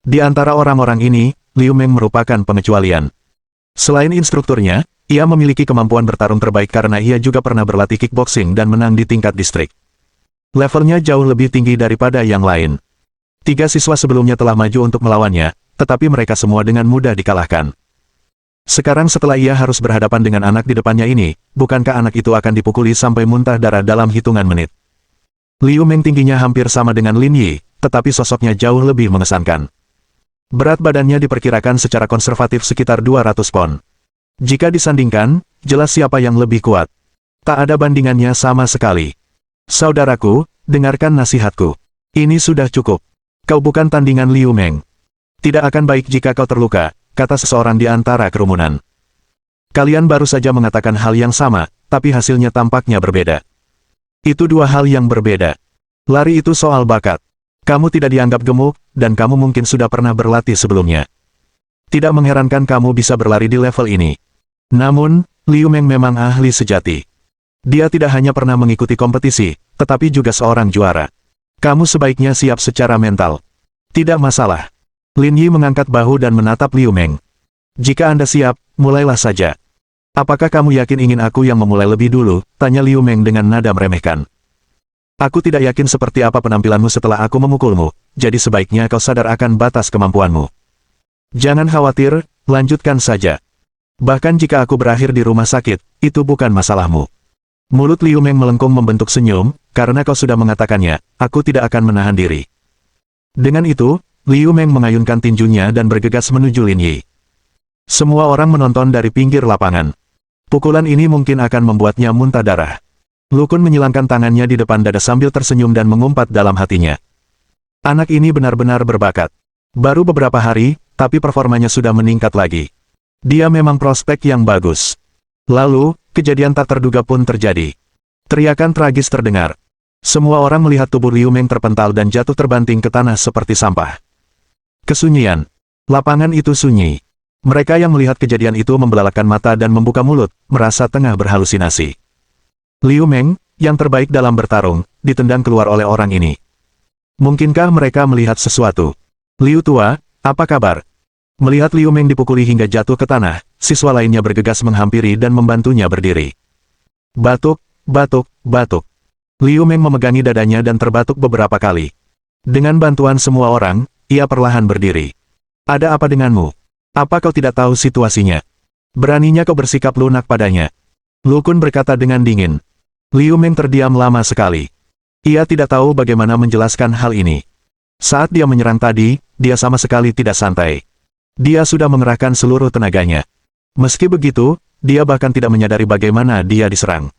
Di antara orang-orang ini, Liu Meng merupakan pengecualian. Selain instrukturnya, ia memiliki kemampuan bertarung terbaik karena ia juga pernah berlatih kickboxing dan menang di tingkat distrik. Levelnya jauh lebih tinggi daripada yang lain. 3 siswa sebelumnya telah maju untuk melawannya, tetapi mereka semua dengan mudah dikalahkan. Sekarang setelah ia harus berhadapan dengan anak di depannya ini, bukankah anak itu akan dipukuli sampai muntah darah dalam hitungan menit? Liu Meng tingginya hampir sama dengan Lin Yi, tetapi sosoknya jauh lebih mengesankan. Berat badannya diperkirakan secara konservatif sekitar 200 pon. Jika disandingkan, jelas siapa yang lebih kuat. Tak ada bandingannya sama sekali. Saudaraku, dengarkan nasihatku. Ini sudah cukup. Kau bukan tandingan Liu Meng. Tidak akan baik jika kau terluka, kata seseorang di antara kerumunan. Kalian baru saja mengatakan hal yang sama, tapi hasilnya tampaknya berbeda. Itu dua hal yang berbeda. Lari itu soal bakat. Kamu tidak dianggap gemuk, dan kamu mungkin sudah pernah berlatih sebelumnya. Tidak mengherankan kamu bisa berlari di level ini. Namun, Liu Meng memang ahli sejati. Dia tidak hanya pernah mengikuti kompetisi, tetapi juga seorang juara. Kamu sebaiknya siap secara mental. Tidak masalah. Lin Yi mengangkat bahu dan menatap Liu Meng. Jika Anda siap, mulailah saja. Apakah kamu yakin ingin aku yang memulai lebih dulu? Tanya Liu Meng dengan nada meremehkan. Aku tidak yakin seperti apa penampilanmu setelah aku memukulmu, jadi sebaiknya kau sadar akan batas kemampuanmu. Jangan khawatir, lanjutkan saja. Bahkan jika aku berakhir di rumah sakit, itu bukan masalahmu. Mulut Liu Meng melengkung membentuk senyum, karena kau sudah mengatakannya, aku tidak akan menahan diri. Dengan itu, Liu Meng mengayunkan tinjunya dan bergegas menuju Lin Yi. Semua orang menonton dari pinggir lapangan. Pukulan ini mungkin akan membuatnya muntah darah. Lu Kun menyilangkan tangannya di depan dada sambil tersenyum dan mengumpat dalam hatinya. Anak ini benar-benar berbakat. Baru beberapa hari, tapi performanya sudah meningkat lagi. Dia memang prospek yang bagus. Lalu, kejadian tak terduga pun terjadi. Teriakan tragis terdengar. Semua orang melihat tubuh Liu Meng terpental dan jatuh terbanting ke tanah seperti sampah. Kesunyian. Lapangan itu sunyi. Mereka yang melihat kejadian itu membelalakkan mata dan membuka mulut, merasa tengah berhalusinasi. Liu Meng, yang terbaik dalam bertarung, ditendang keluar oleh orang ini. Mungkinkah mereka melihat sesuatu? Liu tua, apa kabar? Melihat Liu Meng dipukuli hingga jatuh ke tanah, siswa lainnya bergegas menghampiri dan membantunya berdiri. Batuk, batuk, batuk. Liu Meng memegangi dadanya dan terbatuk beberapa kali. Dengan bantuan semua orang, ia perlahan berdiri. Ada apa denganmu? Apa kau tidak tahu situasinya? Beraninya kau bersikap lunak padanya. Lu Kun berkata dengan dingin. Liu Meng terdiam lama sekali. Ia tidak tahu bagaimana menjelaskan hal ini. Saat dia menyerang tadi, dia sama sekali tidak santai. Dia sudah mengerahkan seluruh tenaganya. Meski begitu, dia bahkan tidak menyadari bagaimana dia diserang.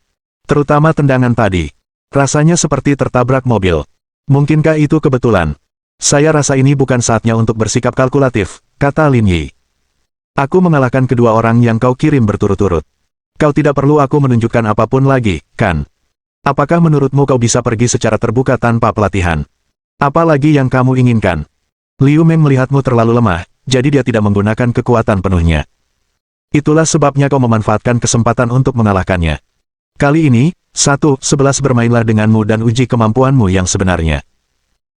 Terutama tendangan tadi. Rasanya seperti tertabrak mobil. Mungkinkah itu kebetulan? Saya rasa ini bukan saatnya untuk bersikap kalkulatif, kata Lin Yi. Aku mengalahkan kedua orang yang kau kirim berturut-turut. Kau tidak perlu aku menunjukkan apapun lagi, kan? Apakah menurutmu kau bisa pergi secara terbuka tanpa pelatihan? Apalagi yang kamu inginkan? Liu Meng melihatmu terlalu lemah, jadi dia tidak menggunakan kekuatan penuhnya. Itulah sebabnya kau memanfaatkan kesempatan untuk mengalahkannya. Kali ini, 1-11 bermainlah denganmu dan uji kemampuanmu yang sebenarnya.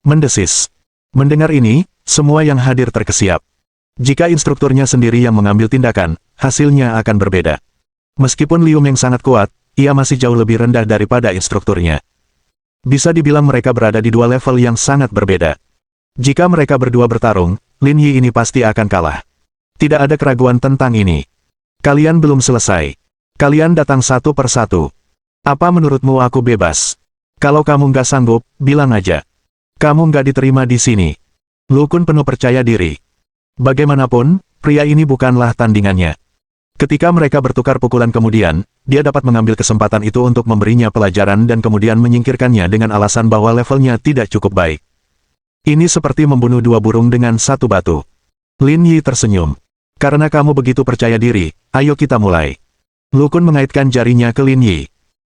Mendesis. Mendengar ini, semua yang hadir terkesiap. Jika instrukturnya sendiri yang mengambil tindakan, hasilnya akan berbeda. Meskipun Liu Meng sangat kuat, ia masih jauh lebih rendah daripada instrukturnya. Bisa dibilang mereka berada di dua level yang sangat berbeda. Jika mereka berdua bertarung, Lin Yi ini pasti akan kalah. Tidak ada keraguan tentang ini. Kalian belum selesai. Kalian datang satu persatu. Apa menurutmu aku bebas? Kalau kamu nggak sanggup, bilang aja. Kamu nggak diterima di sini. Lu Kun penuh percaya diri. Bagaimanapun, pria ini bukanlah tandingannya. Ketika mereka bertukar pukulan kemudian, dia dapat mengambil kesempatan itu untuk memberinya pelajaran dan kemudian menyingkirkannya dengan alasan bahwa levelnya tidak cukup baik. Ini seperti membunuh dua burung dengan satu batu. Lin Yi tersenyum. Karena kamu begitu percaya diri, ayo kita mulai. Lu Kun mengaitkan jarinya ke Lin Yi.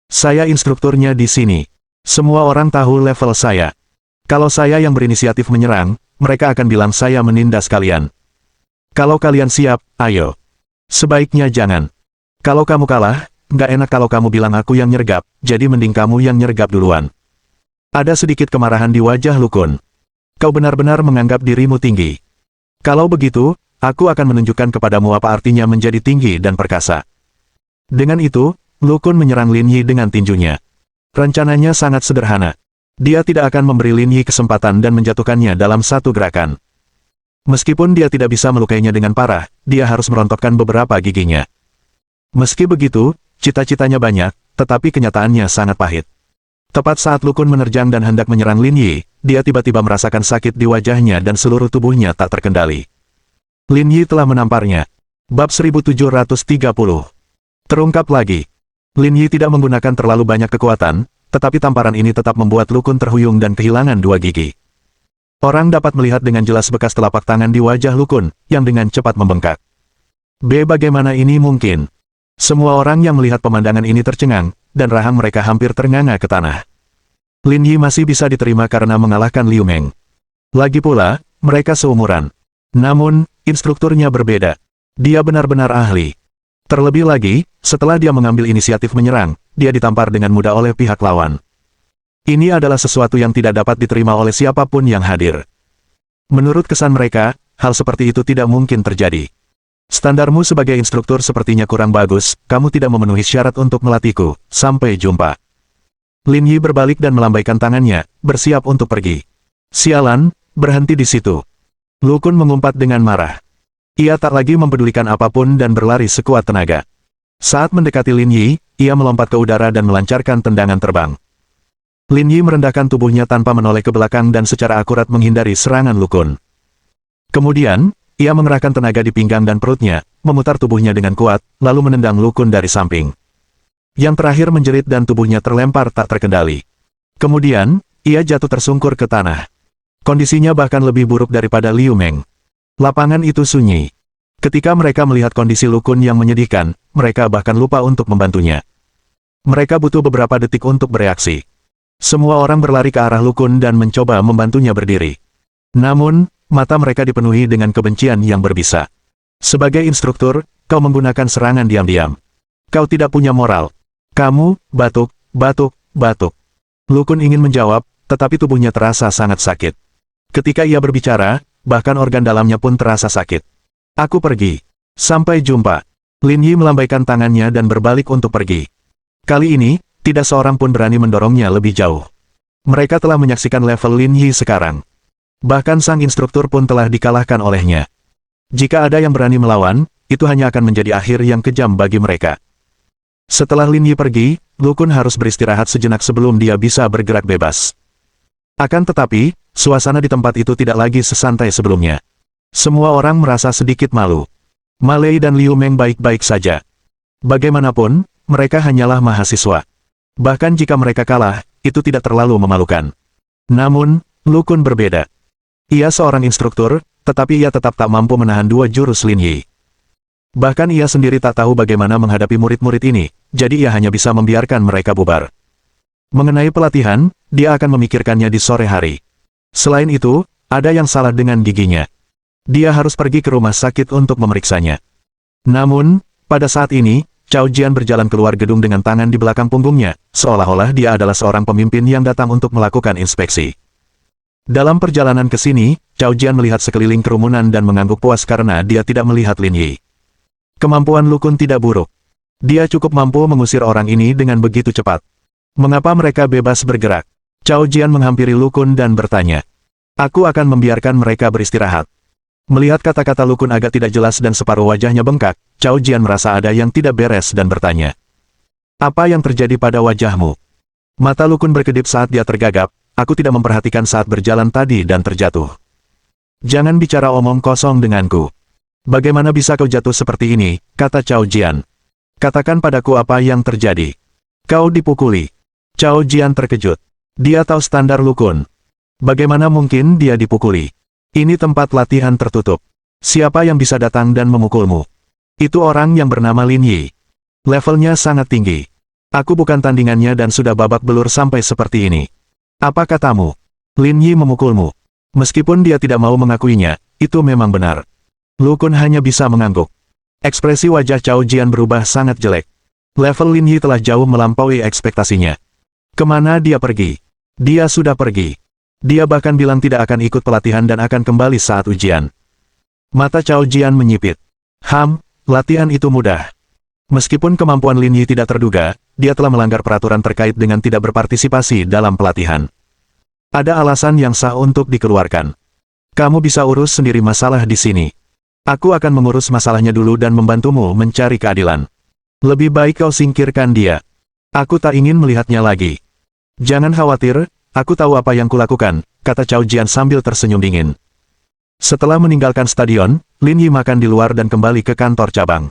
Saya instrukturnya di sini. Semua orang tahu level saya. Kalau saya yang berinisiatif menyerang, mereka akan bilang saya menindas kalian. Kalau kalian siap, ayo. Sebaiknya jangan. Kalau kamu kalah, nggak enak kalau kamu bilang aku yang nyergap, jadi mending kamu yang nyergap duluan. Ada sedikit kemarahan di wajah Lu Kun. Kau benar-benar menganggap dirimu tinggi. Kalau begitu, aku akan menunjukkan kepadamu apa artinya menjadi tinggi dan perkasa. Dengan itu, Lu Kun menyerang Lin Yi dengan tinjunya. Rencananya sangat sederhana. Dia tidak akan memberi Lin Yi kesempatan dan menjatuhkannya dalam satu gerakan. Meskipun dia tidak bisa melukainya dengan parah, dia harus merontokkan beberapa giginya. Meski begitu, cita-citanya banyak, tetapi kenyataannya sangat pahit. Tepat saat Lu Kun menerjang dan hendak menyerang Lin Yi, dia tiba-tiba merasakan sakit di wajahnya dan seluruh tubuhnya tak terkendali. Lin Yi telah menamparnya. Bab 1730. Terungkap lagi. Lin Yi tidak menggunakan terlalu banyak kekuatan, tetapi tamparan ini tetap membuat Lu Kun terhuyung dan kehilangan dua gigi. Orang dapat melihat dengan jelas bekas telapak tangan di wajah Lu Kun, yang dengan cepat membengkak. Bagaimana ini mungkin? Semua orang yang melihat pemandangan ini tercengang, dan rahang mereka hampir ternganga ke tanah. Lin Yi masih bisa diterima karena mengalahkan Liu Meng. Lagi pula, mereka seumuran. Namun, instrukturnya berbeda. Dia benar-benar ahli. Terlebih lagi, setelah dia mengambil inisiatif menyerang, dia ditampar dengan mudah oleh pihak lawan. Ini adalah sesuatu yang tidak dapat diterima oleh siapapun yang hadir. Menurut kesan mereka, hal seperti itu tidak mungkin terjadi. Standarmu sebagai instruktur sepertinya kurang bagus, kamu tidak memenuhi syarat untuk melatihku, sampai jumpa. Lin Yi berbalik dan melambaikan tangannya, bersiap untuk pergi. Sialan, berhenti di situ. Lu Kun mengumpat dengan marah. Ia tak lagi mempedulikan apapun dan berlari sekuat tenaga. Saat mendekati Lin Yi, ia melompat ke udara dan melancarkan tendangan terbang. Lin Yi merendahkan tubuhnya tanpa menoleh ke belakang dan secara akurat menghindari serangan Lu Kun. Kemudian, ia mengerahkan tenaga di pinggang dan perutnya, memutar tubuhnya dengan kuat, lalu menendang Lu Kun dari samping. Yang terakhir menjerit dan tubuhnya terlempar tak terkendali. Kemudian, ia jatuh tersungkur ke tanah. Kondisinya bahkan lebih buruk daripada Liu Meng. Lapangan itu sunyi. Ketika mereka melihat kondisi Lu Kun yang menyedihkan, mereka bahkan lupa untuk membantunya. Mereka butuh beberapa detik untuk bereaksi. Semua orang berlari ke arah Lu Kun dan mencoba membantunya berdiri. Namun, mata mereka dipenuhi dengan kebencian yang berbisa. Sebagai instruktur, kau menggunakan serangan diam-diam. Kau tidak punya moral. Kamu, batuk, batuk, batuk. Lu Kun ingin menjawab, tetapi tubuhnya terasa sangat sakit. Ketika ia berbicara, bahkan organ dalamnya pun terasa sakit. Aku pergi. Sampai jumpa. Lin Yi melambaikan tangannya dan berbalik untuk pergi. Kali ini, tidak seorang pun berani mendorongnya lebih jauh. Mereka telah menyaksikan level Lin Yi sekarang. Bahkan sang instruktur pun telah dikalahkan olehnya. Jika ada yang berani melawan, itu hanya akan menjadi akhir yang kejam bagi mereka. Setelah Lin Yi pergi, Lu Kun harus beristirahat sejenak sebelum dia bisa bergerak bebas. Akan tetapi, suasana di tempat itu tidak lagi sesantai sebelumnya. Semua orang merasa sedikit malu. Ma Lei dan Liu Meng baik-baik saja. Bagaimanapun, mereka hanyalah mahasiswa. Bahkan jika mereka kalah, itu tidak terlalu memalukan. Namun, Lu Kun berbeda. Ia seorang instruktur, tetapi ia tetap tak mampu menahan dua jurus Lin Yi. Bahkan ia sendiri tak tahu bagaimana menghadapi murid-murid ini, jadi ia hanya bisa membiarkan mereka bubar. Mengenai pelatihan, dia akan memikirkannya di sore hari. Selain itu, ada yang salah dengan giginya. Dia harus pergi ke rumah sakit untuk memeriksanya. Namun, pada saat ini, Cao Jian berjalan keluar gedung dengan tangan di belakang punggungnya, seolah-olah dia adalah seorang pemimpin yang datang untuk melakukan inspeksi. Dalam perjalanan ke sini, Cao Jian melihat sekeliling kerumunan dan mengangguk puas karena dia tidak melihat Lin Yi. Kemampuan Lu Kun tidak buruk. Dia cukup mampu mengusir orang ini dengan begitu cepat. Mengapa mereka bebas bergerak? Cao Jian menghampiri Lu Kun dan bertanya. Aku akan membiarkan mereka beristirahat. Melihat kata-kata Lu Kun agak tidak jelas dan separuh wajahnya bengkak, Cao Jian merasa ada yang tidak beres dan bertanya. Apa yang terjadi pada wajahmu? Mata Lu Kun berkedip saat dia tergagap, aku tidak memperhatikan saat berjalan tadi dan terjatuh. Jangan bicara omong kosong denganku. Bagaimana bisa kau jatuh seperti ini, kata Cao Jian. Katakan padaku apa yang terjadi. Kau dipukuli. Cao Jian terkejut. Dia tahu standar Lu Kun. Bagaimana mungkin dia dipukuli? Ini tempat latihan tertutup. Siapa yang bisa datang dan memukulmu? Itu orang yang bernama Lin Yi. Levelnya sangat tinggi. Aku bukan tandingannya dan sudah babak belur sampai seperti ini. Apa katamu? Lin Yi memukulmu. Meskipun dia tidak mau mengakuinya, itu memang benar. Lu Kun hanya bisa mengangguk. Ekspresi wajah Cao Jian berubah sangat jelek. Level Lin Yi telah jauh melampaui ekspektasinya. Kemana dia pergi? Dia sudah pergi. Dia bahkan bilang tidak akan ikut pelatihan dan akan kembali saat ujian. Mata Cao Jian menyipit. Latihan itu mudah. Meskipun kemampuan Lin Yi tidak terduga, dia telah melanggar peraturan terkait dengan tidak berpartisipasi dalam pelatihan. Ada alasan yang sah untuk dikeluarkan. Kamu bisa urus sendiri masalah di sini. Aku akan mengurus masalahnya dulu dan membantumu mencari keadilan. Lebih baik kau singkirkan dia. Aku tak ingin melihatnya lagi. Jangan khawatir, aku tahu apa yang kulakukan, kata Cao Jian sambil tersenyum dingin. Setelah meninggalkan stadion, Lin Yi makan di luar dan kembali ke kantor cabang.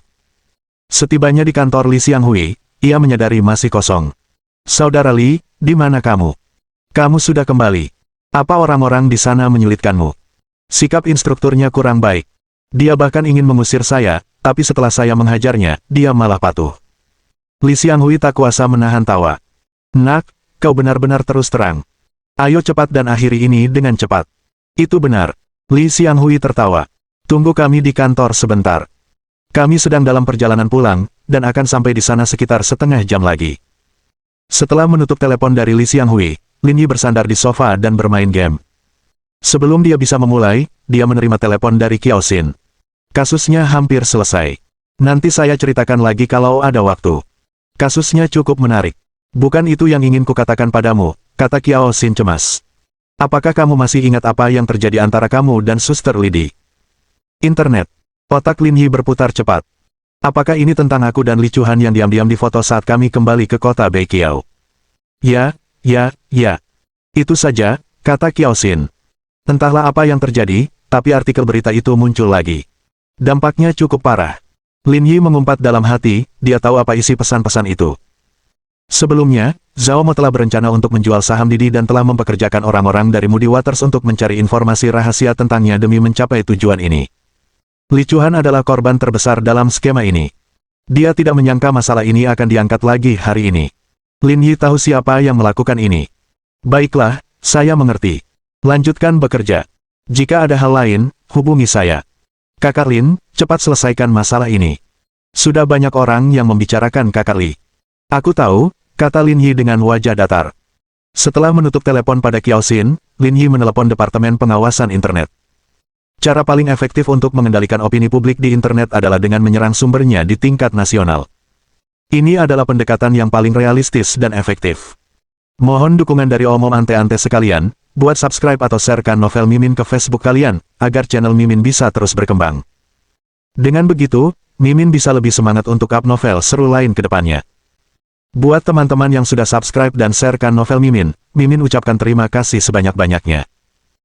Setibanya di kantor Li Xianghui, ia menyadari masih kosong. Saudara Li, di mana kamu? Kamu sudah kembali. Apa orang-orang di sana menyulitkanmu? Sikap instrukturnya kurang baik. Dia bahkan ingin mengusir saya, tapi setelah saya menghajarnya, dia malah patuh. Li Xianghui tak kuasa menahan tawa. Nak, kau benar-benar terus terang. Ayo cepat dan akhiri ini dengan cepat. Itu benar. Li Xianghui tertawa. Tunggu kami di kantor sebentar. Kami sedang dalam perjalanan pulang, dan akan sampai di sana sekitar setengah jam lagi. Setelah menutup telepon dari Li Xianghui, Lin Yi bersandar di sofa dan bermain game. Sebelum dia bisa memulai, dia menerima telepon dari Kiao Xin. Kasusnya hampir selesai. Nanti saya ceritakan lagi kalau ada waktu. Kasusnya cukup menarik. Bukan itu yang ingin kukatakan padamu, kata Kiao Xin cemas. Apakah kamu masih ingat apa yang terjadi antara kamu dan Suster Lidi? Internet. Otak Lin Yi berputar cepat. Apakah ini tentang aku dan Li Chuhan yang diam-diam difoto saat kami kembali ke kota Beiqiao? Ya. Itu saja, kata Kiao Xin. Entahlah apa yang terjadi, tapi artikel berita itu muncul lagi. Dampaknya cukup parah. Lin Yi mengumpat dalam hati, dia tahu apa isi pesan-pesan itu. Sebelumnya, Zhao Mo telah berencana untuk menjual saham Didi dan telah mempekerjakan orang-orang dari Moody Waters untuk mencari informasi rahasia tentangnya demi mencapai tujuan ini. Li Chuhan adalah korban terbesar dalam skema ini. Dia tidak menyangka masalah ini akan diangkat lagi hari ini. Lin Yi tahu siapa yang melakukan ini. Baiklah, saya mengerti. Lanjutkan bekerja. Jika ada hal lain, hubungi saya. Kakak Lin, cepat selesaikan masalah ini. Sudah banyak orang yang membicarakan Kakak Li. Aku tahu, kata Lin Yi dengan wajah datar. Setelah menutup telepon pada Kiao Xin, Lin Yi menelepon Departemen Pengawasan Internet. Cara paling efektif untuk mengendalikan opini publik di internet adalah dengan menyerang sumbernya di tingkat nasional. Ini adalah pendekatan yang paling realistis dan efektif. Mohon dukungan dari omom ante-ante sekalian, buat subscribe atau sharekan novel Mimin ke Facebook kalian, agar channel Mimin bisa terus berkembang. Dengan begitu, Mimin bisa lebih semangat untuk up novel seru lain ke depannya. Buat teman-teman yang sudah subscribe dan sharekan novel Mimin, Mimin ucapkan terima kasih sebanyak-banyaknya.